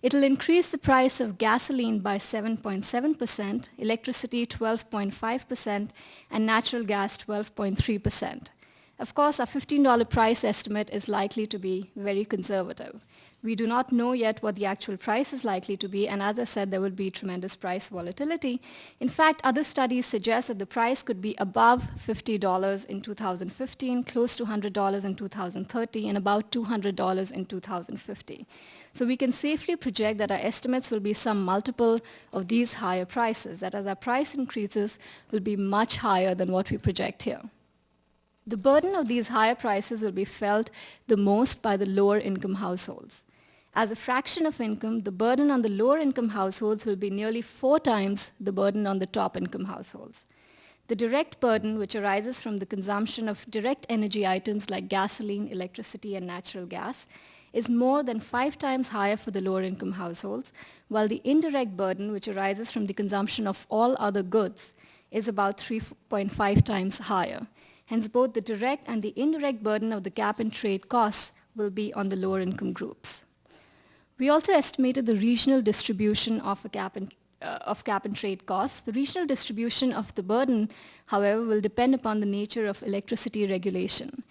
It will increase the price of gasoline by 7.7%, electricity 12.5%, and natural gas 12.3%. Of course, our $15 price estimate is likely to be very conservative. We do not know yet what the actual price is likely to be, and as I said, there will be tremendous price volatility. In fact, other studies suggest that the price could be above $50 in 2015, close to $100 in 2030, and about $200 in 2050. So we can safely project that our estimates will be some multiple of these higher prices, that as our price increases will be much higher than what we project here. The burden of these higher prices will be felt the most by the lower income households. As a fraction of income, the burden on the lower income households will be nearly 4 times the burden on the top income households. The direct burden, which arises from the consumption of direct energy items like gasoline, electricity, and natural gas, is more than 5 times higher for the lower income households, while the indirect burden, which arises from the consumption of all other goods, is about 3.5 times higher. Hence, both the direct and the indirect burden of the cap-and-trade costs will be on the lower income groups. We also estimated the regional distribution of cap-and-trade costs. The regional distribution of the burden, however, will depend upon the nature of electricity regulation.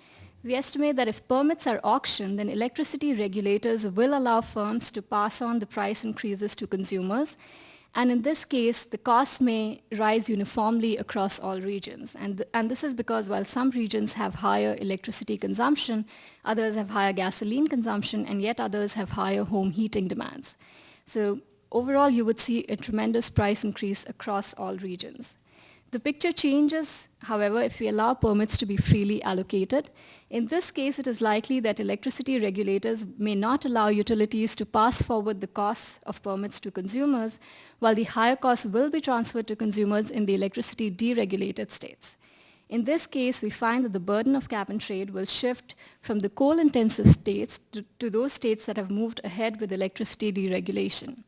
We estimate that if permits are auctioned, then electricity regulators will allow firms to pass on the price increases to consumers. And in this case, the costs may rise uniformly across all regions. And this is because while some regions have higher electricity consumption, others have higher gasoline consumption, and yet others have higher home heating demands. So overall, you would see a tremendous price increase across all regions. The picture changes, however, if we allow permits to be freely allocated. In this case, it is likely that electricity regulators may not allow utilities to pass forward the costs of permits to consumers, while the higher costs will be transferred to consumers in the electricity deregulated states. In this case, we find that the burden of cap and trade will shift from the coal-intensive states to those states that have moved ahead with electricity deregulation.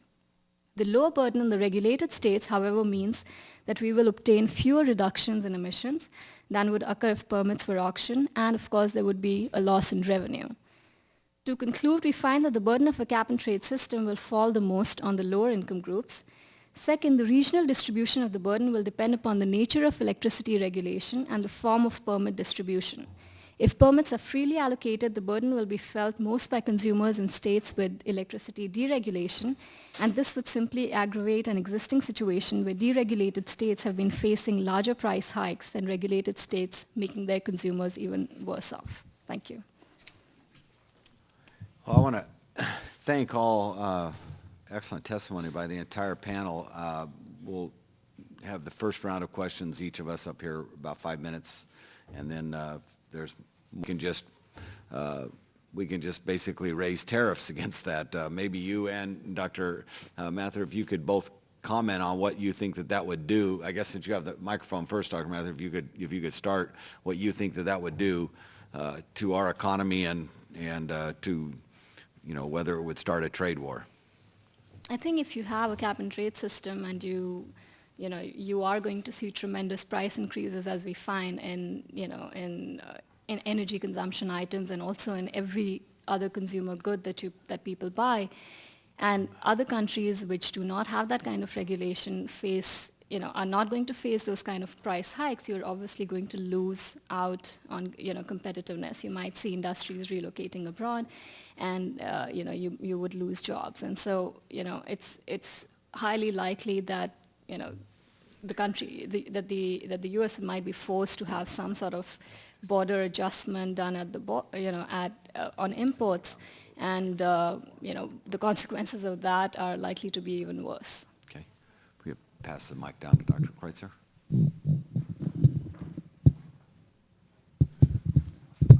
The lower burden on the regulated states, however, means that we will obtain fewer reductions in emissions than would occur if permits were auctioned, and of course there would be a loss in revenue. To conclude, we find that the burden of a cap and trade system will fall the most on the lower income groups. Second, the regional distribution of the burden will depend upon the nature of electricity regulation and the form of permit distribution. If permits are freely allocated, the burden will be felt most by consumers in states with electricity deregulation, and this would simply aggravate an existing situation where deregulated states have been facing larger price hikes than regulated states, making their consumers even worse off. Thank you. Well, I want to thank all excellent testimony by the entire panel. We'll have the first round of questions, each of us up here about 5 minutes, and then we can just basically raise tariffs against that. Maybe you and Dr. Mathur, if you could both comment on what you think that would do. I guess since you have the microphone first, Dr. Mathur, if you could start what you think that would do to our economy and to, whether it would start a trade war. I think if you have a cap and trade system and you are going to see tremendous price increases, as we find in energy consumption items and also in every other consumer good that people buy. And other countries which do not have that kind of regulation are not going to face those kind of price hikes. You're obviously going to lose out on, competitiveness. You might see industries relocating abroad, and, you would lose jobs. And so, it's highly likely that, that the U.S. might be forced to have some sort of border adjustment done on imports, and the consequences of that are likely to be even worse. Okay, we pass the mic down to Dr. Kreutzer.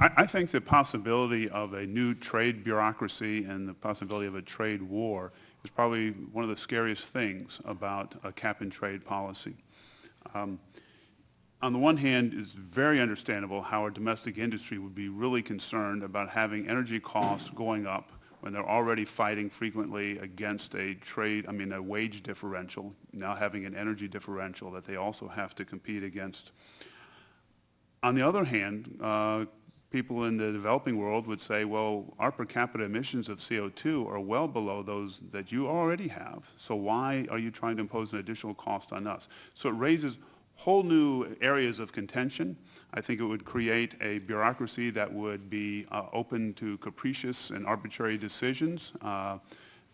I think the possibility of a new trade bureaucracy and the possibility of a trade war is probably one of the scariest things about a cap and trade policy. On the one hand, it's very understandable how our domestic industry would be really concerned about having energy costs going up when they're already fighting frequently against a wage differential, now having an energy differential that they also have to compete against. On the other hand, people in the developing world would say, well, our per capita emissions of CO2 are well below those that you already have, so why are you trying to impose an additional cost on us? So it raises whole new areas of contention. I think it would create a bureaucracy that would be open to capricious and arbitrary decisions,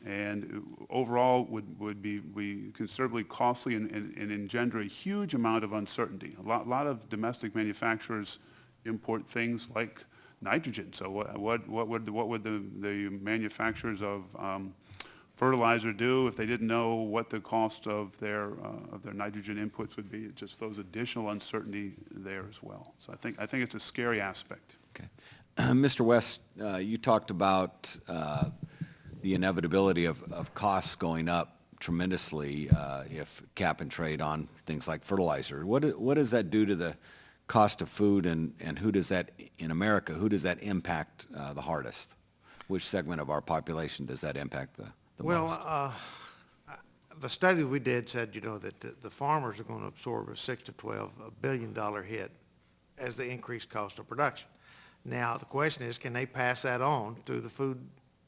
and overall would be considerably costly and engender a huge amount of uncertainty. A lot of domestic manufacturers import things like nitrogen. So what would the manufacturers of fertilizer do if they didn't know what the cost of their nitrogen inputs would be? Just those additional uncertainty there as well. So I think it's a scary aspect. Okay, Mr. West, you talked about the inevitability of costs going up tremendously if cap and trade on things like fertilizer. What does that do to the cost of food, and who does that, in America, who does that impact the hardest? Which segment of our population does that impact the most? The study we did said, that the farmers are going to absorb a $6 to $12 billion hit as the increased cost of production. Now, the question is, can they pass that on to the food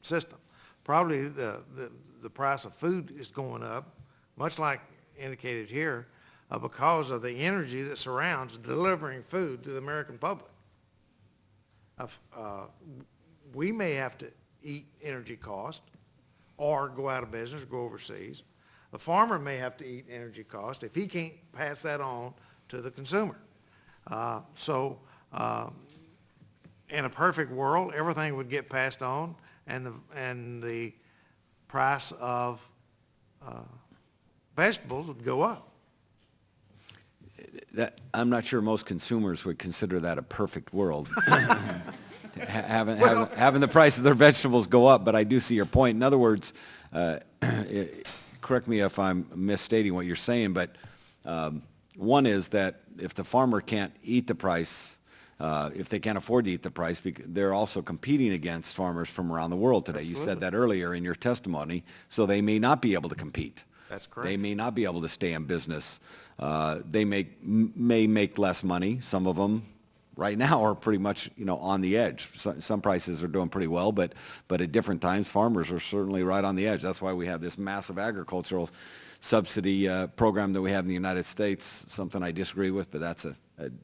system? Probably the price of food is going up, much like indicated here, because of the energy that surrounds delivering food to the American public. We may have to eat energy cost or go out of business, go overseas. The farmer may have to eat energy cost if he can't pass that on to the consumer. In a perfect world, everything would get passed on, and the price of vegetables would go up. I'm not sure most consumers would consider that a perfect world. having the price of their vegetables go up, but I do see your point. In other words, correct me if I'm misstating what you're saying, but one is that if the farmer can't eat the price, if they can't afford to eat the price, they're also competing against farmers from around the world today. Absolutely. You said that earlier in your testimony, so they may not be able to compete. That's correct. They may not be able to stay in business. They may make less money. Some of them right now are pretty much, on the edge. Some prices are doing pretty well, but at different times, farmers are certainly right on the edge. That's why we have this massive agricultural subsidy program that we have in the United States, something I disagree with, but that's a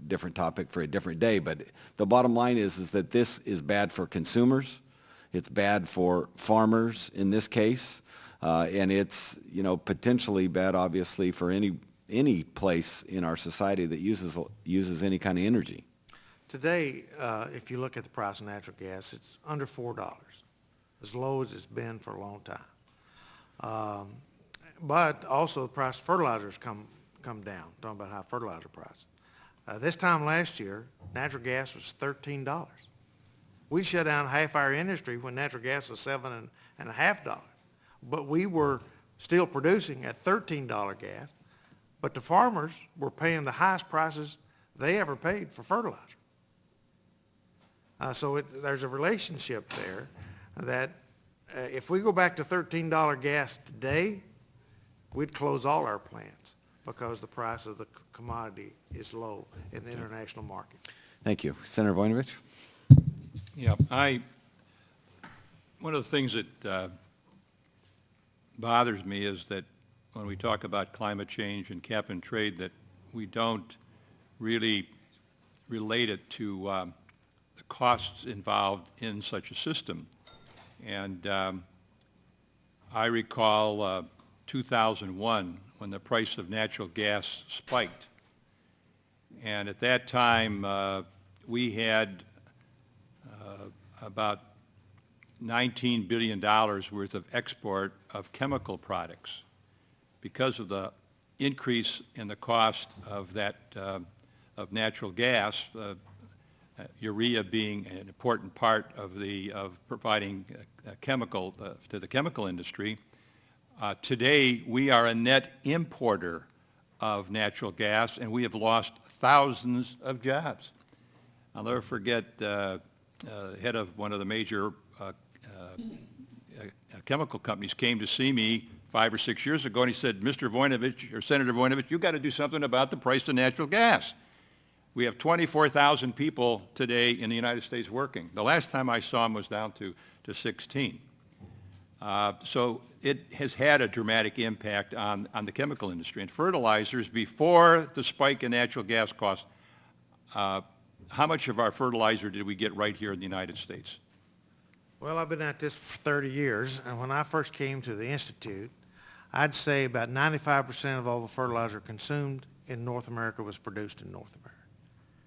different topic for a different day. But the bottom line is that this is bad for consumers. It's bad for farmers in this case. And it's, potentially bad, obviously, for any place in our society that uses any kind of energy. Today, if you look at the price of natural gas, it's under $4, as low as it's been for a long time. But also the price of fertilizers come down, talking about high fertilizer price. This time last year, natural gas was $13. We shut down half our industry when natural gas was $7.50. But we were still producing at $13 gas, but the farmers were paying the highest prices they ever paid for fertilizer. There's a relationship there that if we go back to $13 gas today, we'd close all our plants because the price of the commodity is low in the international market. Thank you. Senator Voinovich? Yeah, one of the things that bothers me is that when we talk about climate change and cap and trade, that we don't really relate it to the costs involved in such a system. And I recall 2001 when the price of natural gas spiked. And at that time, we had about $19 billion worth of export of chemical products. Because of the increase in the cost of that, of natural gas, urea being an important part of providing chemical to the chemical industry, today we are a net importer of natural gas, and we have lost thousands of jobs. I'll never forget head of one of the major chemical companies came to see me 5 or 6 years ago, and he said, Mr. Voinovich, or Senator Voinovich, you've got to do something about the price of natural gas. We have 24,000 people today in the United States working. The last time I saw him was down to 16. So it has had a dramatic impact on the chemical industry. And fertilizers, before the spike in natural gas costs, how much of our fertilizer did we get right here in the United States? Well, I've been at this for 30 years, and when I first came to the Institute, I'd say about 95% of all the fertilizer consumed in North America was produced in North America.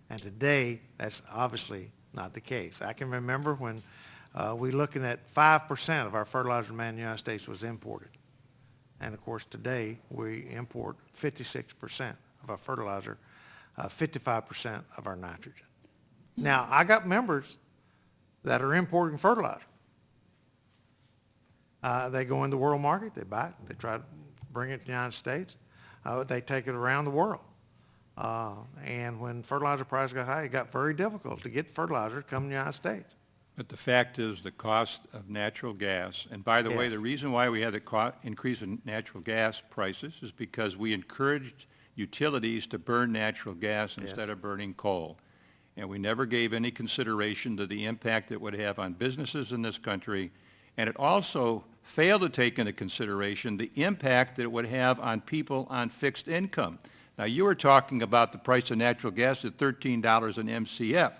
And today, that's obviously not the case. I can remember when we were looking at 5% of our fertilizer demand in the United States was imported. And of course, today, we import 56% of our fertilizer, 55% of our nitrogen. Now, I got members that are importing fertilizer. They go in the world market, they buy it, they try to bring it to the United States. They take it around the world. And when fertilizer prices got high, it got very difficult to get fertilizer to come to the United States. But the fact is the cost of natural gas, and by the way, the reason why we had the increase in natural gas prices is because we encouraged utilities to burn natural gas instead of burning coal. And we never gave any consideration to the impact it would have on businesses in this country. And it also failed to take into consideration the impact that it would have on people on fixed income. Now, you were talking about the price of natural gas at $13 an MCF.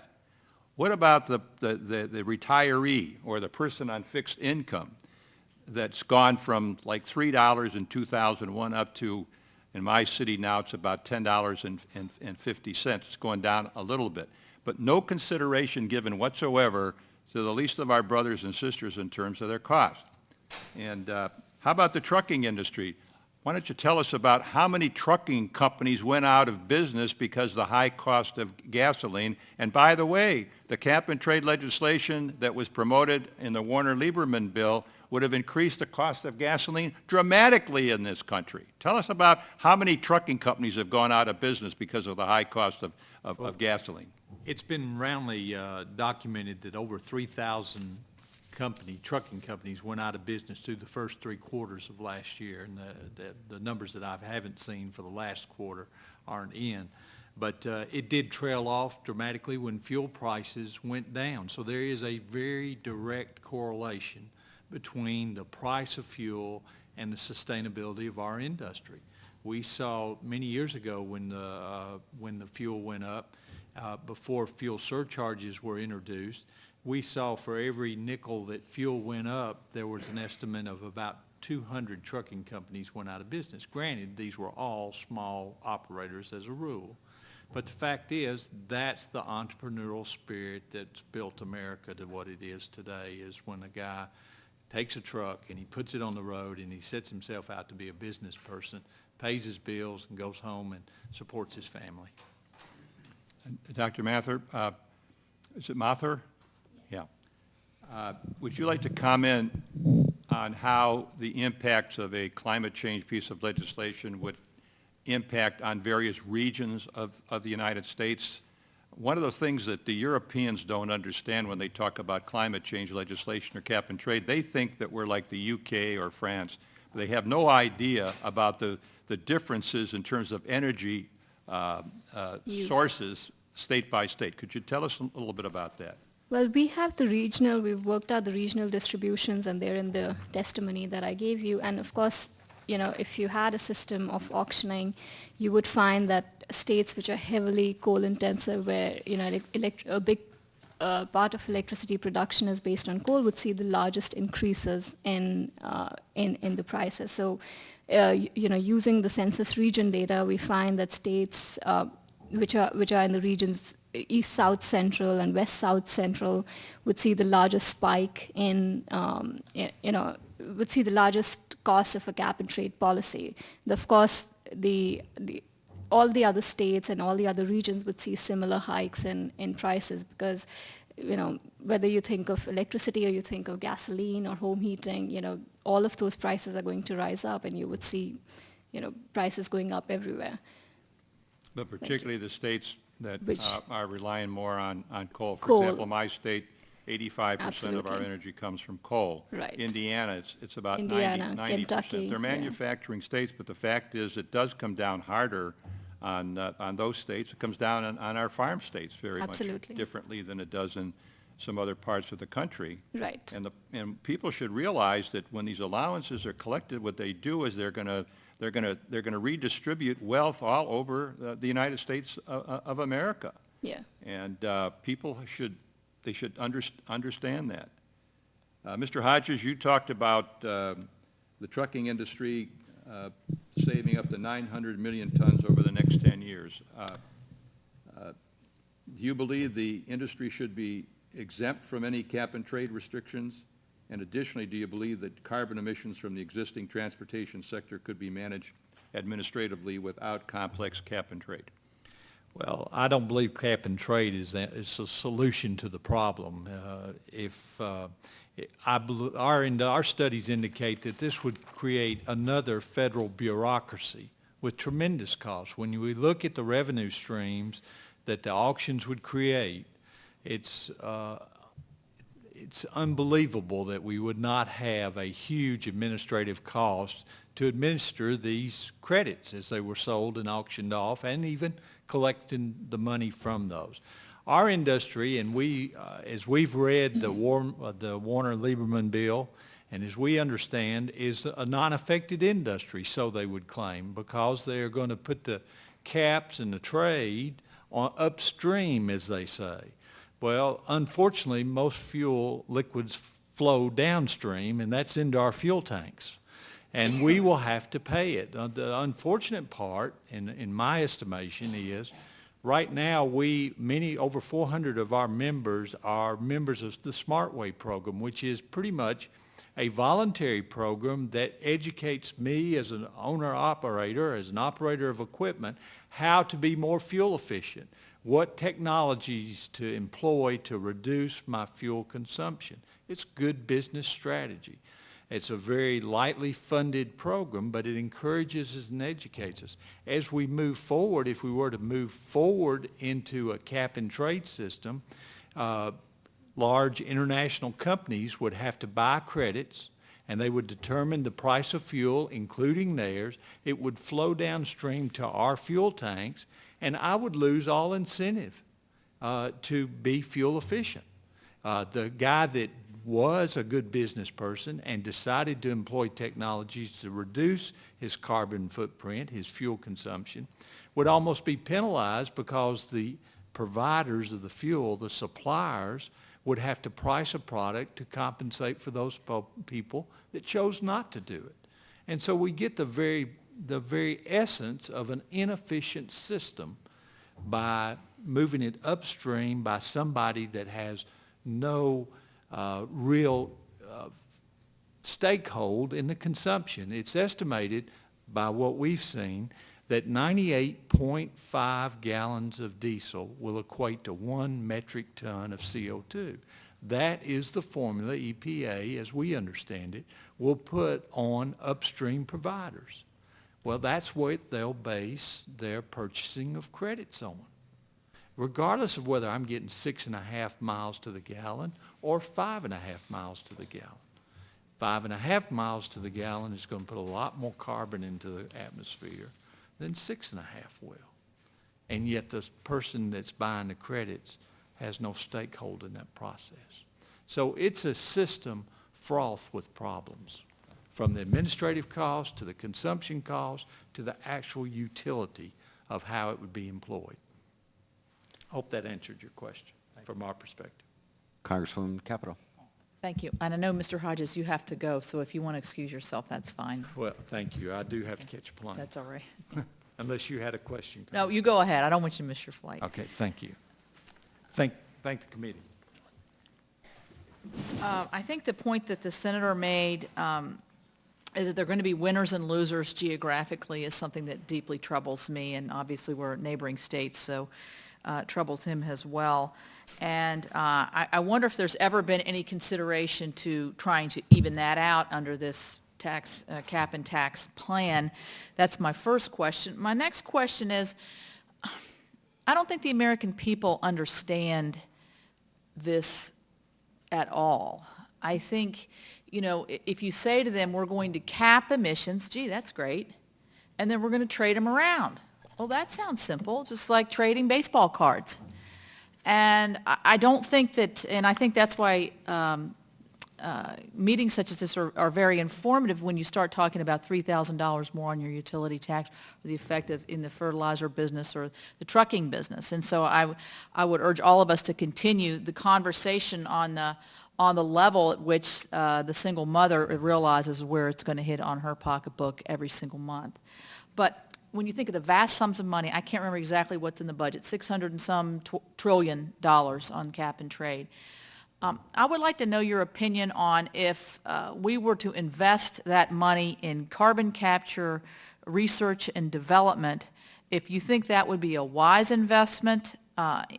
What about the retiree or the person on fixed income that's gone from like $3 in 2001 up to, in my city now, it's about $10.50. It's going down a little bit. But no consideration given whatsoever to the least of our brothers and sisters in terms of their cost. And how about the trucking industry? Why don't you tell us about how many trucking companies went out of business because of the high cost of gasoline? And by the way, the cap-and-trade legislation that was promoted in the Warner-Lieberman bill would have increased the cost of gasoline dramatically in this country. Tell us about how many trucking companies have gone out of business because of the high cost of gasoline. It's been roundly documented that over 3,000 trucking companies went out of business through the first 3 quarters of last year, and the numbers that I haven't seen for the last quarter aren't in. But it did trail off dramatically when fuel prices went down. So there is a very direct correlation between the price of fuel and the sustainability of our industry. We saw many years ago when the fuel went up, before fuel surcharges were introduced, we saw for every nickel that fuel went up, there was an estimate of about 200 trucking companies went out of business. Granted, these were all small operators as a rule. But the fact is, that's the entrepreneurial spirit that's built America to what it is today, is when a guy takes a truck and he puts it on the road and he sets himself out to be a business person, pays his bills and goes home and supports his family. Dr. Mather, is it Mather? Yeah. Would you like to comment on how the impacts of a climate change piece of legislation would impact on various regions of the United States? One of the things that the Europeans don't understand when they talk about climate change legislation or cap and trade, they think that we're like the UK or France. They have no idea about the differences in terms of energy sources state by state. Could you tell us a little bit about that? Well, we've worked out the regional distributions, and they're in the testimony that I gave you. And of course, if you had a system of auctioning, you would find that states which are heavily coal intensive, where, a big part of electricity production is based on coal, would see the largest increases in the prices. So, using the census region data, we find that states which are in the regions East, South, Central, and West, South, Central would see the largest spike in, would see the largest cost of a cap and trade policy. Of course, all the other states and all the other regions would see similar hikes in prices because, whether you think of electricity or you think of gasoline or home heating, all of those prices are going to rise up, and you would see, prices going up everywhere. But particularly the states that are relying more on coal. For Coal. example, my state, 85% of our energy comes from coal. Right. Indiana, it's about Indiana, 90%. Kentucky, They're manufacturing states, but the fact is it does come down harder on those states. It comes down on our farm states very much differently than it does in some other parts of the country. Right. And people should realize that when these allowances are collected, what they do is they're going to redistribute wealth all over the United States of America. Yeah. And people should understand that. Mr. Hodges, you talked about the trucking industry saving up to 900 million tons over the next 10 years. Do you believe the industry should be exempt from any cap and trade restrictions? And additionally, do you believe that carbon emissions from the existing transportation sector could be managed administratively without complex cap and trade? Well, I don't believe cap and trade is a solution to the problem. Our studies indicate that this would create another federal bureaucracy with tremendous costs. When we look at the revenue streams that the auctions would create, it's unbelievable that we would not have a huge administrative cost to administer these credits as they were sold and auctioned off, and even collecting the money from those. Our industry, and as we've read the Warner-Lieberman bill, and as we understand, is a non-affected industry, so they would claim, because they're going to put the caps and the trade on upstream, as they say. Well, unfortunately, most fuel liquids flow downstream, and that's into our fuel tanks. And we will have to pay it. The unfortunate part, in my estimation, is right now over 400 of our members are members of the SmartWay program, which is pretty much a voluntary program that educates me as an owner-operator, as an operator of equipment, how to be more fuel efficient, what technologies to employ to reduce my fuel consumption. It's good business strategy. It's a very lightly funded program, but it encourages us and educates us. As we move forward, if we were to move forward into a cap-and-trade system, large international companies would have to buy credits, and they would determine the price of fuel, including theirs. It would flow downstream to our fuel tanks, and I would lose all incentive to be fuel efficient. The guy that was a good business person and decided to employ technologies to reduce his carbon footprint, his fuel consumption, would almost be penalized because the providers of the fuel, the suppliers, would have to price a product to compensate for those people that chose not to do it. And so we get the very essence of an inefficient system by moving it upstream by somebody that has no real stakehold in the consumption. It's estimated by what we've seen that 98.5 gallons of diesel will equate to 1 metric ton of CO2. That is the formula EPA, as we understand it, will put on upstream providers. Well, that's what they'll base their purchasing of credits on, regardless of whether I'm getting 6.5 miles to the gallon or 5.5 miles to the gallon. 5.5 miles to the gallon is going to put a lot more carbon into the atmosphere than 6.5 will. And yet the person that's buying the credits has no stakeholder in that process. So it's a system fraught with problems, from the administrative cost to the consumption cost to the actual utility of how it would be employed. Hope that answered your question from our perspective. Congresswoman Capito. Thank you. And I know, Mr. Hodges, you have to go, so if you want to excuse yourself, that's fine. Well, thank you. I do have to catch a plane. That's all right. Unless you had a question. No, you go ahead. I don't want you to miss your flight. Okay, thank you. Thank the committee. I think the point that the senator made is that there are going to be winners and losers geographically is something that deeply troubles me, and obviously we're neighboring states, so troubles him as well. And I wonder if there's ever been any consideration to trying to even that out under this tax cap and tax plan. That's my first question. My next question is, I don't think the American people understand this at all. I think, you know, if you say to them, we're going to cap emissions, gee, that's great, and then we're going to trade them around. Well, that sounds simple, just like trading baseball cards. And I don't think that, and I think that's why meetings such as this are very informative when you start talking about $3,000 more on your utility tax, or the effect in the fertilizer business or the trucking business. And so I would urge all of us to continue the conversation on the level at which the single mother realizes where it's going to hit on her pocketbook every single month. But when you think of the vast sums of money, I can't remember exactly what's in the budget, $600 and some trillion on cap and trade. I would like to know your opinion on if we were to invest that money in carbon capture, research and development, if you think that would be a wise investment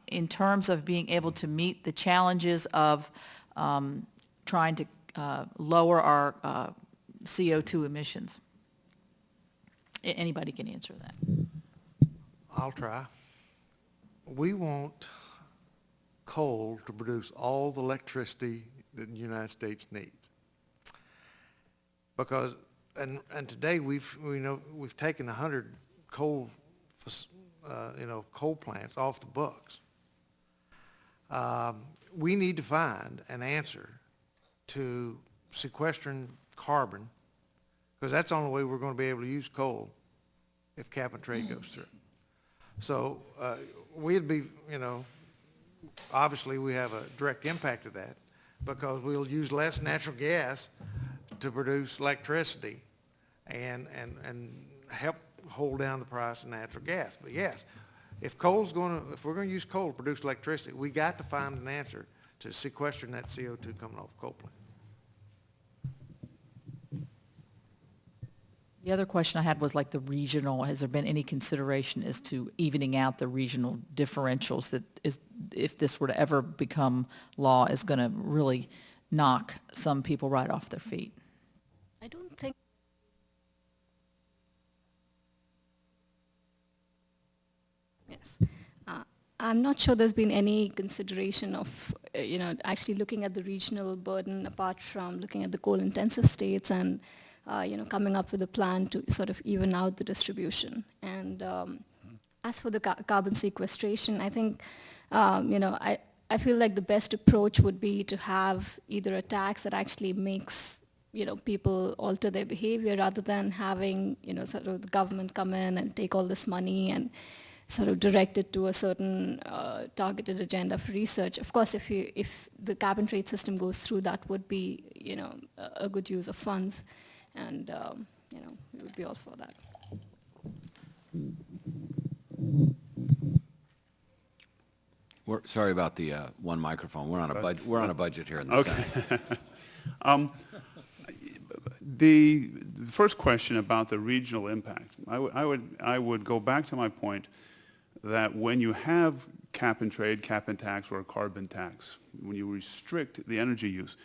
in terms of being able to meet the challenges of trying to lower our CO2 emissions. Anybody can answer that. I'll try. We want coal to produce all the electricity that the United States needs. Because, and today we've taken 100 coal plants off the books. We need to find an answer to sequestering carbon, because that's the only way we're going to be able to use coal if cap and trade goes through. So we'd be, obviously we have a direct impact of that because we'll use less natural gas to produce electricity and help hold down the price of natural gas. But yes, if we're going to use coal to produce electricity, we got to find an answer to sequestering that CO2 coming off coal plants. The other question I had was like the regional, has there been any consideration as to evening out the regional differentials that is, if this were to ever become law, is going to really knock some people right off their feet? I don't think. Yes. I'm not sure there's been any consideration of, actually looking at the regional burden apart from looking at the coal-intensive states and, coming up with a plan to sort of even out the distribution. And as for the carbon sequestration, I think, I feel like the best approach would be to have either a tax that actually makes people alter their behavior rather than having, sort of the government come in and take all this money and sort of direct it to a certain targeted agenda for research. Of course, if the cap and trade system goes through, that would be, a good use of funds, and we would be all for that. Sorry about the one microphone. We're on a budget. We're on a budget here in the Senate. The first question about the regional impact, I would go back to my point that when you have cap and trade, cap and tax, or a carbon tax, when you restrict the energy use,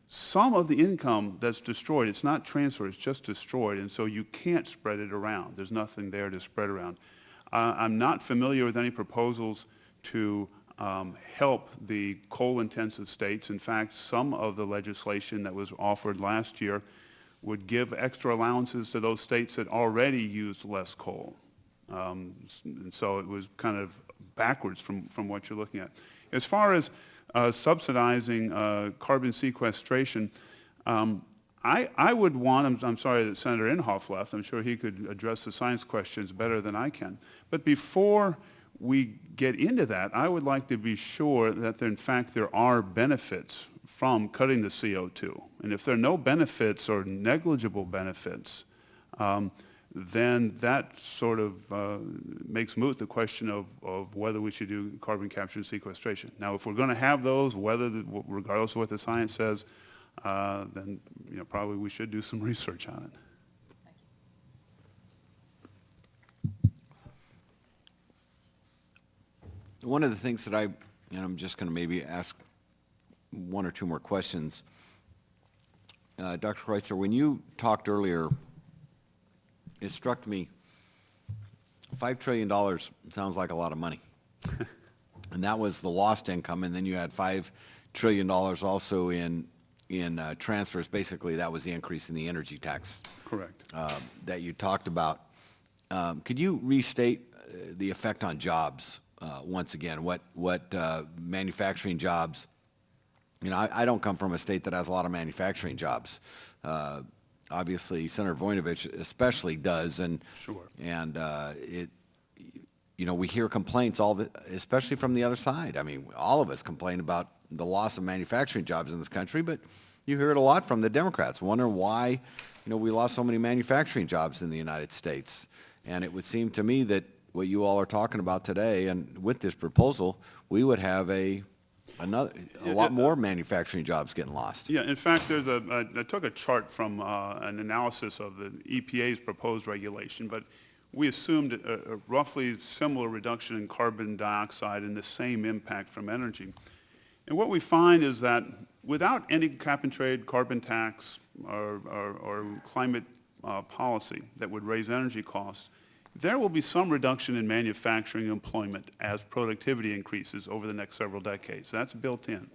some of the income that's destroyed, it's not transferred, it's just destroyed, and so you can't spread it around. There's nothing there to spread around. I'm not familiar with any proposals to help the coal-intensive states. In fact, some of the legislation that was offered last year would give extra allowances to those states that already use less coal. And so it was kind of backwards from what you're looking at. As far as subsidizing carbon sequestration, I would want, I'm sorry that Senator Inhofe left, I'm sure he could address the science questions better than I can. But before we get into that, I would like to be sure that in fact there are benefits from cutting the CO2. And if there are no benefits or negligible benefits, then that sort of makes moot the question of whether we should do carbon capture and sequestration. Now, if we're going to have those, regardless of what the science says, then probably we should do some research on it. One of the things that I'm just going to maybe ask one or two more questions. Dr. Kreutzer, when you talked earlier, it struck me, $5 trillion sounds like a lot of money. And that was the lost income, and then you had $5 trillion also in transfers. Basically, that was the increase in the energy tax. Correct. That you talked about. Could you restate the effect on jobs once again? What manufacturing jobs? I don't come from a state that has a lot of manufacturing jobs. Obviously, Senator Voinovich especially does, and sure. And we hear complaints especially from the other side. I mean, all of us complain about the loss of manufacturing jobs in this country, but you hear it a lot from the Democrats, wondering why, we lost so many manufacturing jobs in the United States. And it would seem to me that what you all are talking about today, and with this proposal, we would have a lot more manufacturing jobs getting lost. Yeah, in fact, I took a chart from an analysis of the EPA's proposed regulation, but we assumed a roughly similar reduction in carbon dioxide and the same impact from energy. And what we find is that without any cap and trade, carbon tax, or climate policy that would raise energy costs, there will be some reduction in manufacturing employment as productivity increases over the next several decades. That's built in.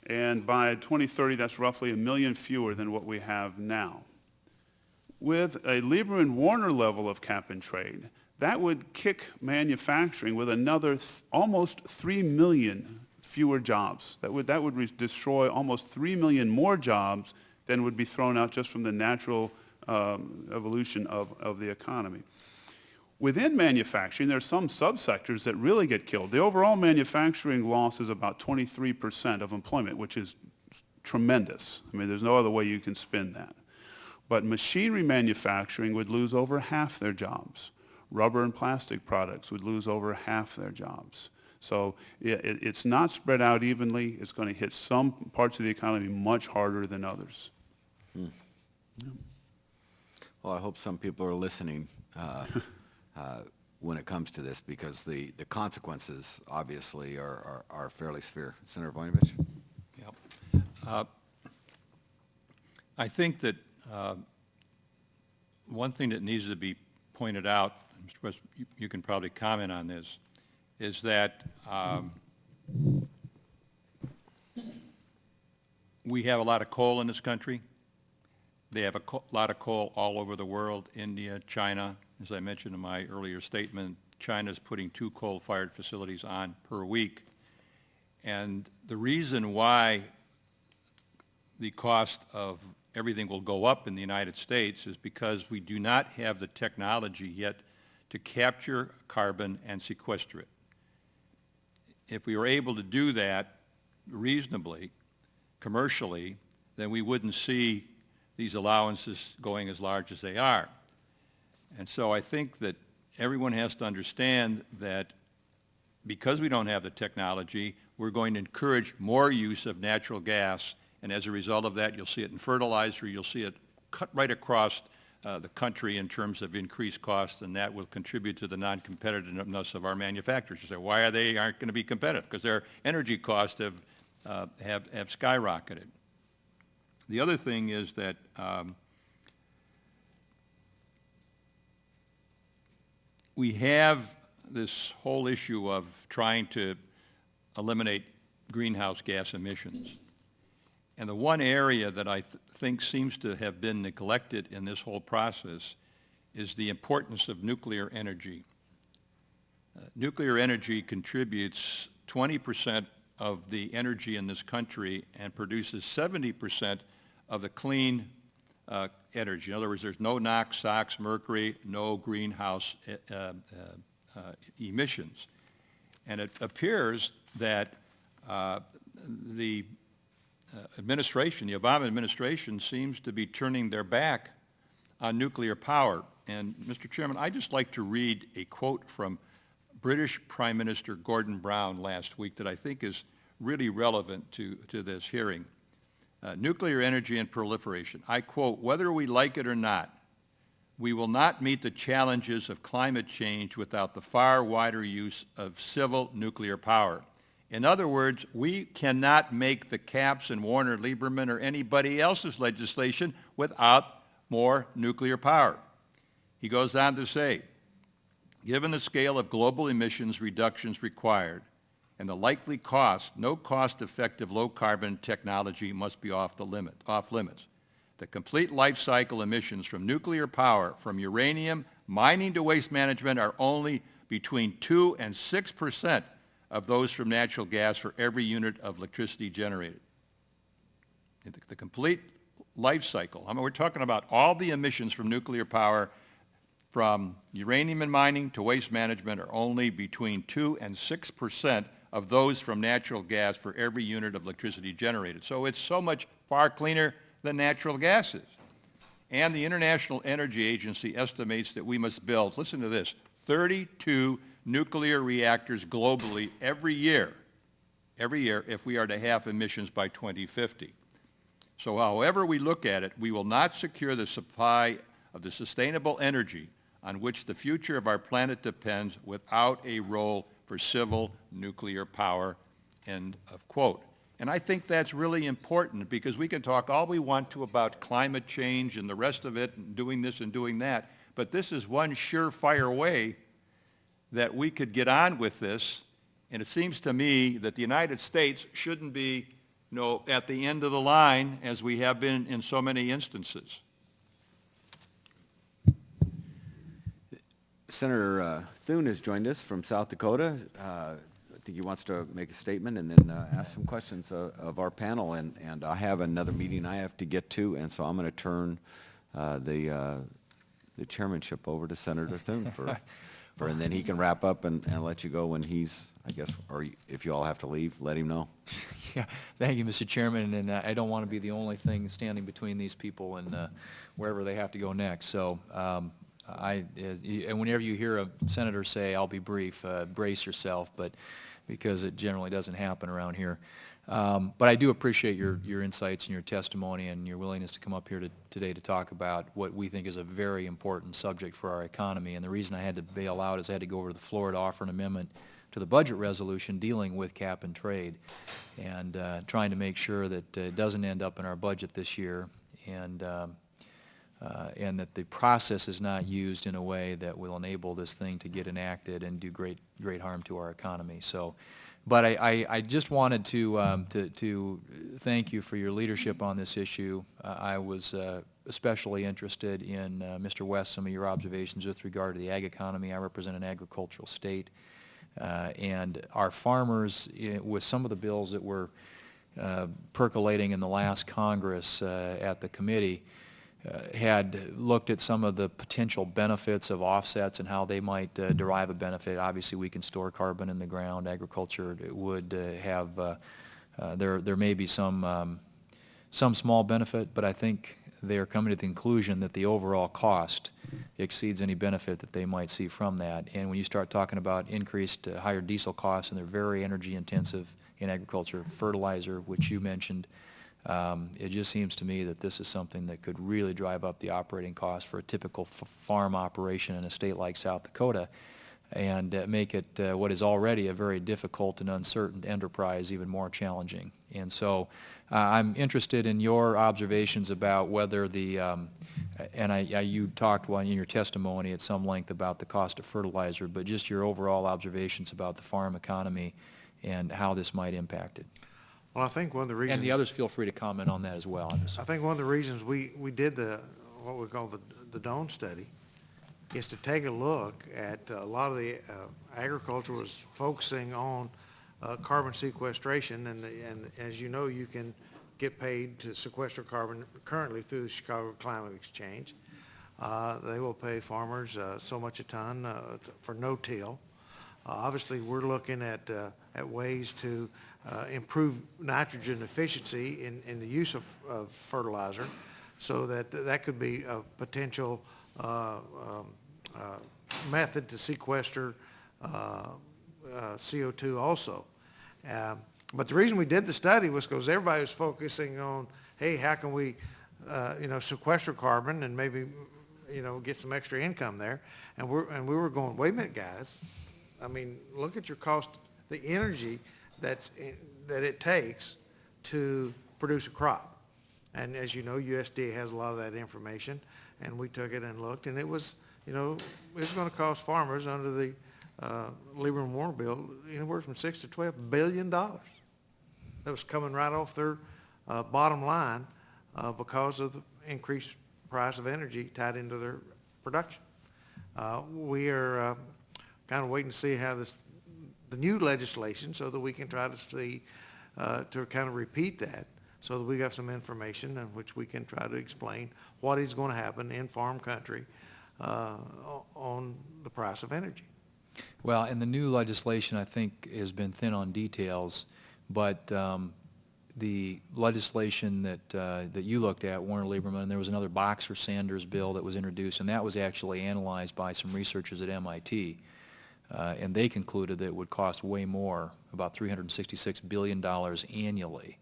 And by 2030, that's roughly 1 million fewer than what we have now. With a Lieberman-Warner level of cap and trade, that would kick manufacturing with another almost 3 million fewer jobs. That would destroy almost 3 million more jobs than would be thrown out just from the natural evolution of the economy. Within manufacturing, there are some subsectors that really get killed. The overall manufacturing loss is about 23% of employment, which is tremendous. I mean, there's no other way you can spin that. But machinery manufacturing would lose over half their jobs. Rubber and plastic products would lose over half their jobs. So it's not spread out evenly. It's going to hit some parts of the economy much harder than others. Yeah. Well, I hope some people are listening when it comes to this, because the consequences obviously are fairly severe. Senator Voinovich? Yep. I think that one thing that needs to be pointed out, Mr. President, you can probably comment on this, is that we have a lot of coal in this country. They have a lot of coal all over the world, India, China. As I mentioned in my earlier statement, China's putting 2 coal-fired facilities on per week. And the reason why the cost of everything will go up in the United States is because we do not have the technology yet to capture carbon and sequester it. If we were able to do that reasonably, commercially, then we wouldn't see these allowances going as large as they are. And so I think that everyone has to understand that because we don't have the technology, we're going to encourage more use of natural gas, and as a result of that, you'll see it in fertilizer, you'll see it cut right across the country in terms of increased costs, and that will contribute to the non-competitiveness of our manufacturers. You say, why aren't going to be competitive? Because their energy costs have skyrocketed. The other thing is that we have this whole issue of trying to eliminate greenhouse gas emissions. And the one area that I think seems to have been neglected in this whole process is the importance of nuclear energy. Nuclear energy contributes 20% of the energy in this country and produces 70% of the clean energy. In other words, there's no NOx, SOx, mercury, no greenhouse emissions. And it appears that the administration, the Obama administration, seems to be turning their back on nuclear power. And, Mr. Chairman, I'd just like to read a quote from British Prime Minister Gordon Brown last week that I think is really relevant to this hearing. Nuclear energy and proliferation. I quote, "Whether we like it or not, we will not meet the challenges of climate change without the far wider use of civil nuclear power." In other words, we cannot make the Capps and Warner Lieberman or anybody else's legislation without more nuclear power. He goes on to say, given the scale of global emissions reductions required and the likely cost, no cost-effective low-carbon technology must be off limits. The complete life cycle emissions from nuclear power, from uranium, mining to waste management, are only between 2 and 6% of those from natural gas for every unit of electricity generated. The complete life cycle. I mean, we're talking about all the emissions from nuclear power, from uranium and mining to waste management, are only between 2 and 6% of those from natural gas for every unit of electricity generated. So it's so much far cleaner than natural gas is. And the International Energy Agency estimates that we must build, listen to this, 32 nuclear reactors globally every year if we are to halve emissions by 2050. So however we look at it, we will not secure the supply of the sustainable energy on which the future of our planet depends without a role for civil nuclear power, end of quote. And I think that's really important, because we can talk all we want to about climate change and the rest of it and doing this and doing that, but this is one surefire way that we could get on with this. And it seems to me that the United States shouldn't be, at the end of the line as we have been in so many instances. Senator Thune has joined us from South Dakota. I think he wants to make a statement and then ask some questions of our panel. And I have another meeting I have to get to, and so I'm going to turn the the chairmanship over to Senator Thune and then he can wrap up and let you go when he's, I guess, or if you all have to leave, let him know. Yeah, thank you, Mr. Chairman, and I don't want to be the only thing standing between these people and wherever they have to go next. So and whenever you hear a senator say, "I'll be brief," brace yourself, but because it generally doesn't happen around here. But I do appreciate your insights and your testimony and your willingness to come up here today to talk about what we think is a very important subject for our economy. And the reason I had to bail out is I had to go over to the floor to offer an amendment to the budget resolution dealing with cap and trade and trying to make sure that it doesn't end up in our budget this year and that the process is not used in a way that will enable this thing to get enacted and do great harm to our economy. So. But I just wanted to thank you for your leadership on this issue. I was especially interested in, Mr. West, some of your observations with regard to the ag economy. I represent an agricultural state. And our farmers, with some of the bills that were percolating in the last Congress at the committee, had looked at some of the potential benefits of offsets and how they might derive a benefit. Obviously, we can store carbon in the ground. Agriculture would have, there may be some small benefit, but I think they are coming to the conclusion that the overall cost exceeds any benefit that they might see from that. And when you start talking about increased, higher diesel costs, and they're very energy intensive in agriculture, fertilizer, which you mentioned, it just seems to me that this is something that could really drive up the operating cost for a typical farm operation in a state like South Dakota and make it what is already a very difficult and uncertain enterprise even more challenging. And so I'm interested in your observations about whether the, you talked in your testimony at some length about the cost of fertilizer, but just your overall observations about the farm economy and how this might impact it. Well, I think one of the reasons... And the others feel free to comment on that as well. I think one of the reasons we did what we call the DONE study is to take a look at a lot of the agriculture was focusing on carbon sequestration, and as you know, you can get paid to sequester carbon currently through the Chicago Climate Exchange. They will pay farmers so much a ton for no-till. Obviously, we're looking at ways to improve nitrogen efficiency in the use of fertilizer, so that could be a potential method to sequester CO2 also. But the reason we did the study was because everybody was focusing on, hey, how can we, sequester carbon and maybe, get some extra income there, and we were going, wait a minute, guys. I mean, look at your cost, the energy that it takes to produce a crop. And as you know, USDA has a lot of that information, and we took it and looked, and it was, it was going to cost farmers under the Lieberman-Warner bill anywhere from $6 to $12 billion. That was coming right off their bottom line because of the increased price of energy tied into their production. We are kind of waiting to see how the new legislation, so that we can try to see, to kind of repeat that, so that we got some information in which we can try to explain what is going to happen in farm country on the price of energy. Well, and the new legislation, I think, has been thin on details, but the legislation that you looked at, Warner Lieberman, and there was another Boxer-Sanders bill that was introduced, and that was actually analyzed by some researchers at MIT. And they concluded that it would cost way more, about $366 billion annually,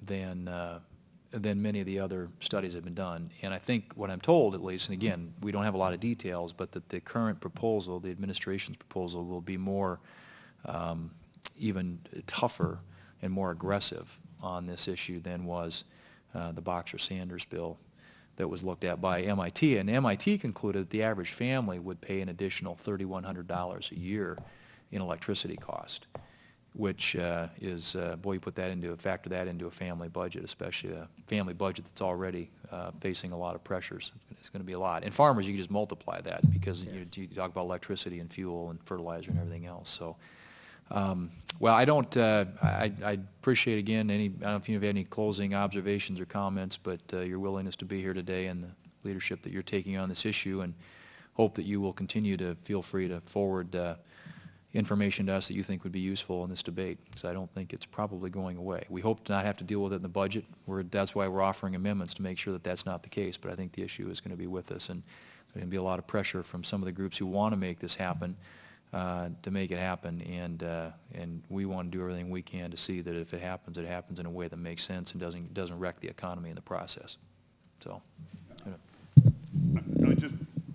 than many of the other studies have been done. And I think what I'm told, at least, and again, we don't have a lot of details, but that the current proposal, the administration's proposal, will be more even tougher and more aggressive on this issue than was the Boxer-Sanders bill that was looked at by MIT. And MIT concluded that the average family would pay an additional $3,100 a year in electricity cost, which is, boy, you factor that into a family budget, especially a family budget that's already facing a lot of pressures. It's going to be a lot. And farmers, you can just multiply that because you talk about electricity and fuel and fertilizer and everything else. So, well, I appreciate again I don't know if you have any closing observations or comments, but your willingness to be here today and leadership that you're taking on this issue, and hope that you will continue to feel free to forward information to us that you think would be useful in this debate, because I don't think it's probably going away. We hope to not have to deal with it in the budget. That's why we're offering amendments, to make sure that that's not the case, but I think the issue is going to be with us, and there's going to be a lot of pressure from some of the groups who want to make this happen to make it happen, and we want to do everything we can to see that if it happens in a way that makes sense and doesn't wreck the economy in the process. So, Just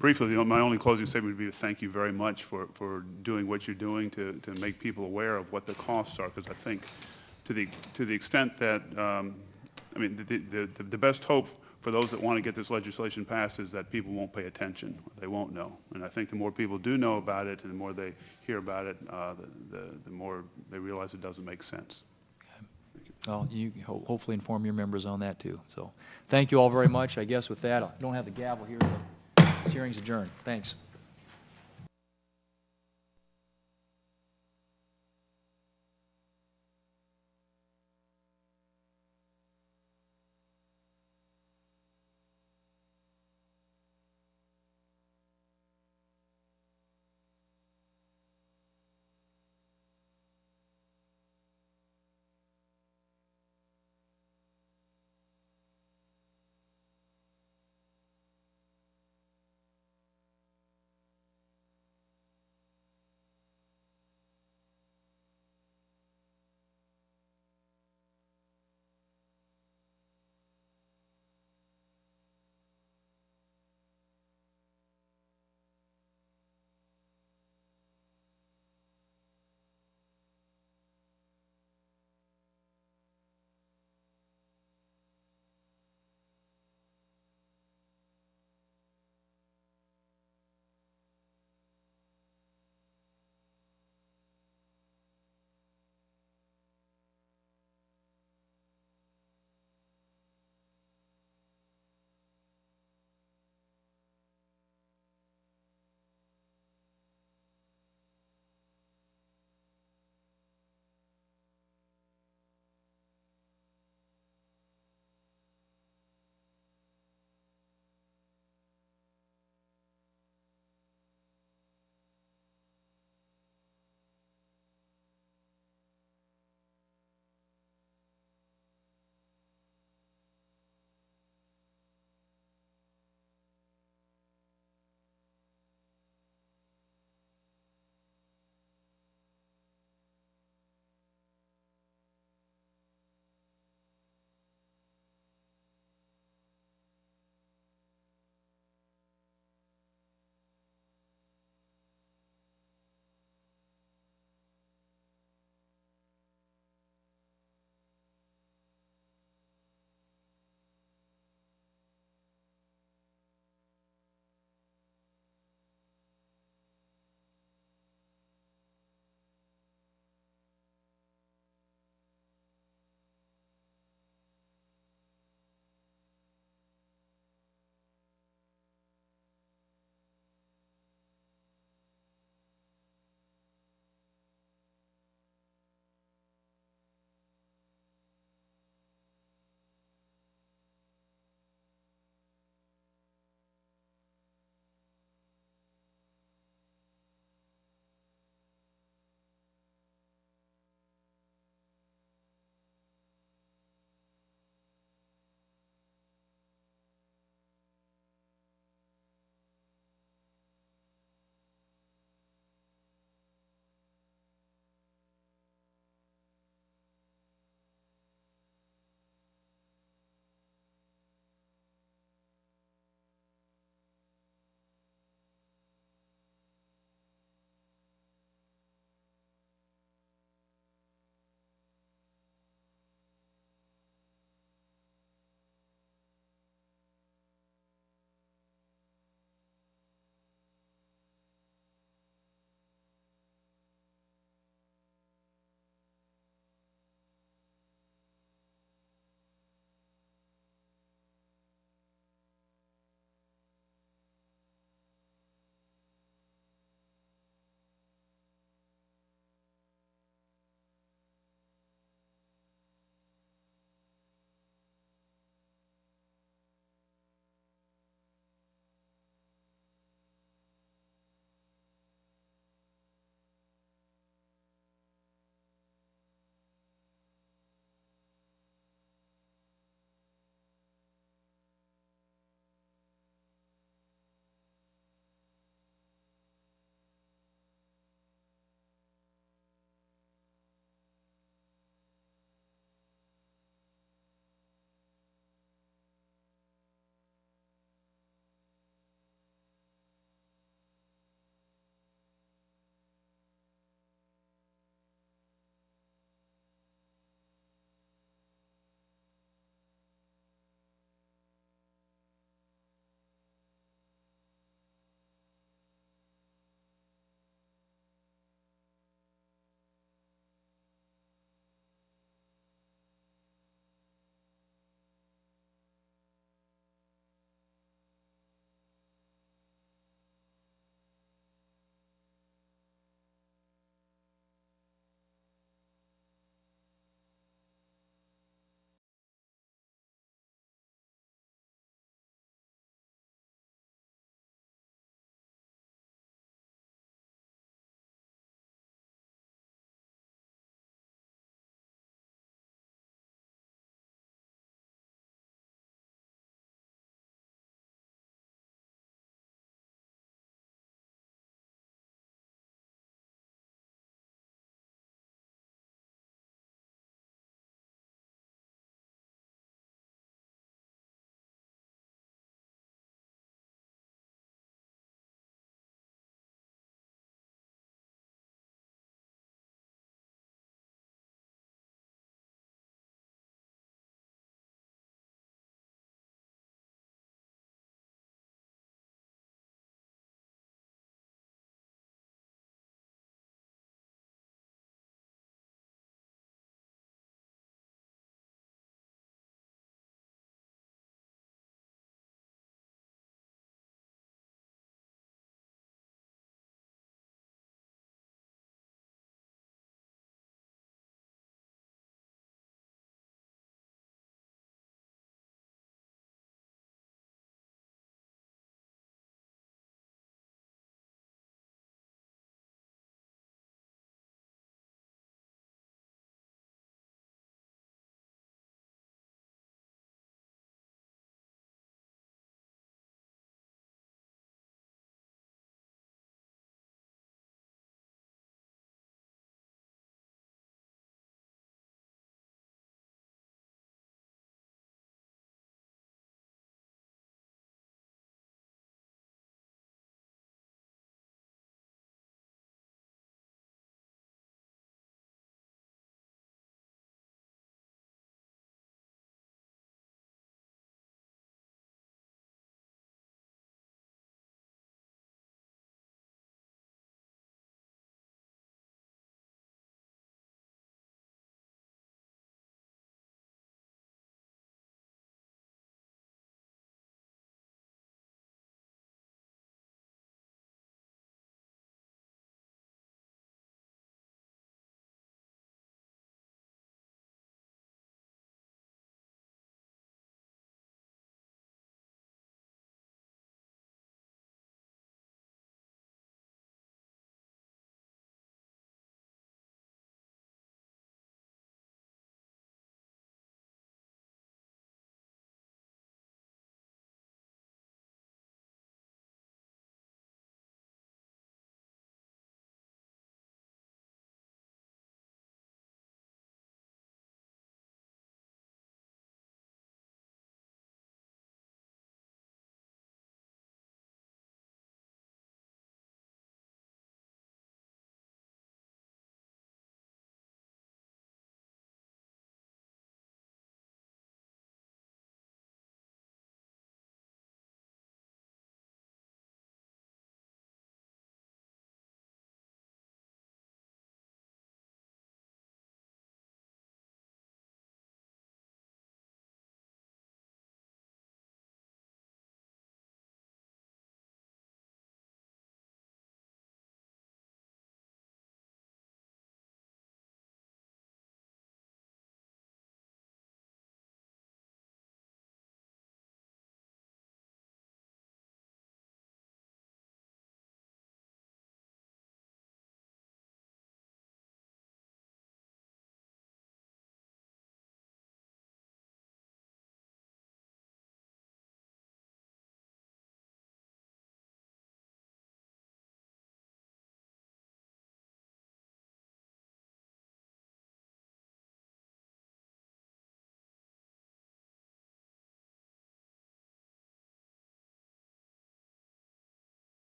briefly, my only closing statement would be to thank you very much for doing what you're doing to make people aware of what the costs are, because I think to the extent that, I mean, the best hope for those that want to get this legislation passed is that people won't pay attention. They won't know. And I think the more people do know about it and the more they hear about it, the more they realize it doesn't make sense. well, you hopefully inform your members on that too. So, thank you all very much. I guess with that, I don't have the gavel here, but this hearing's adjourned. Thanks.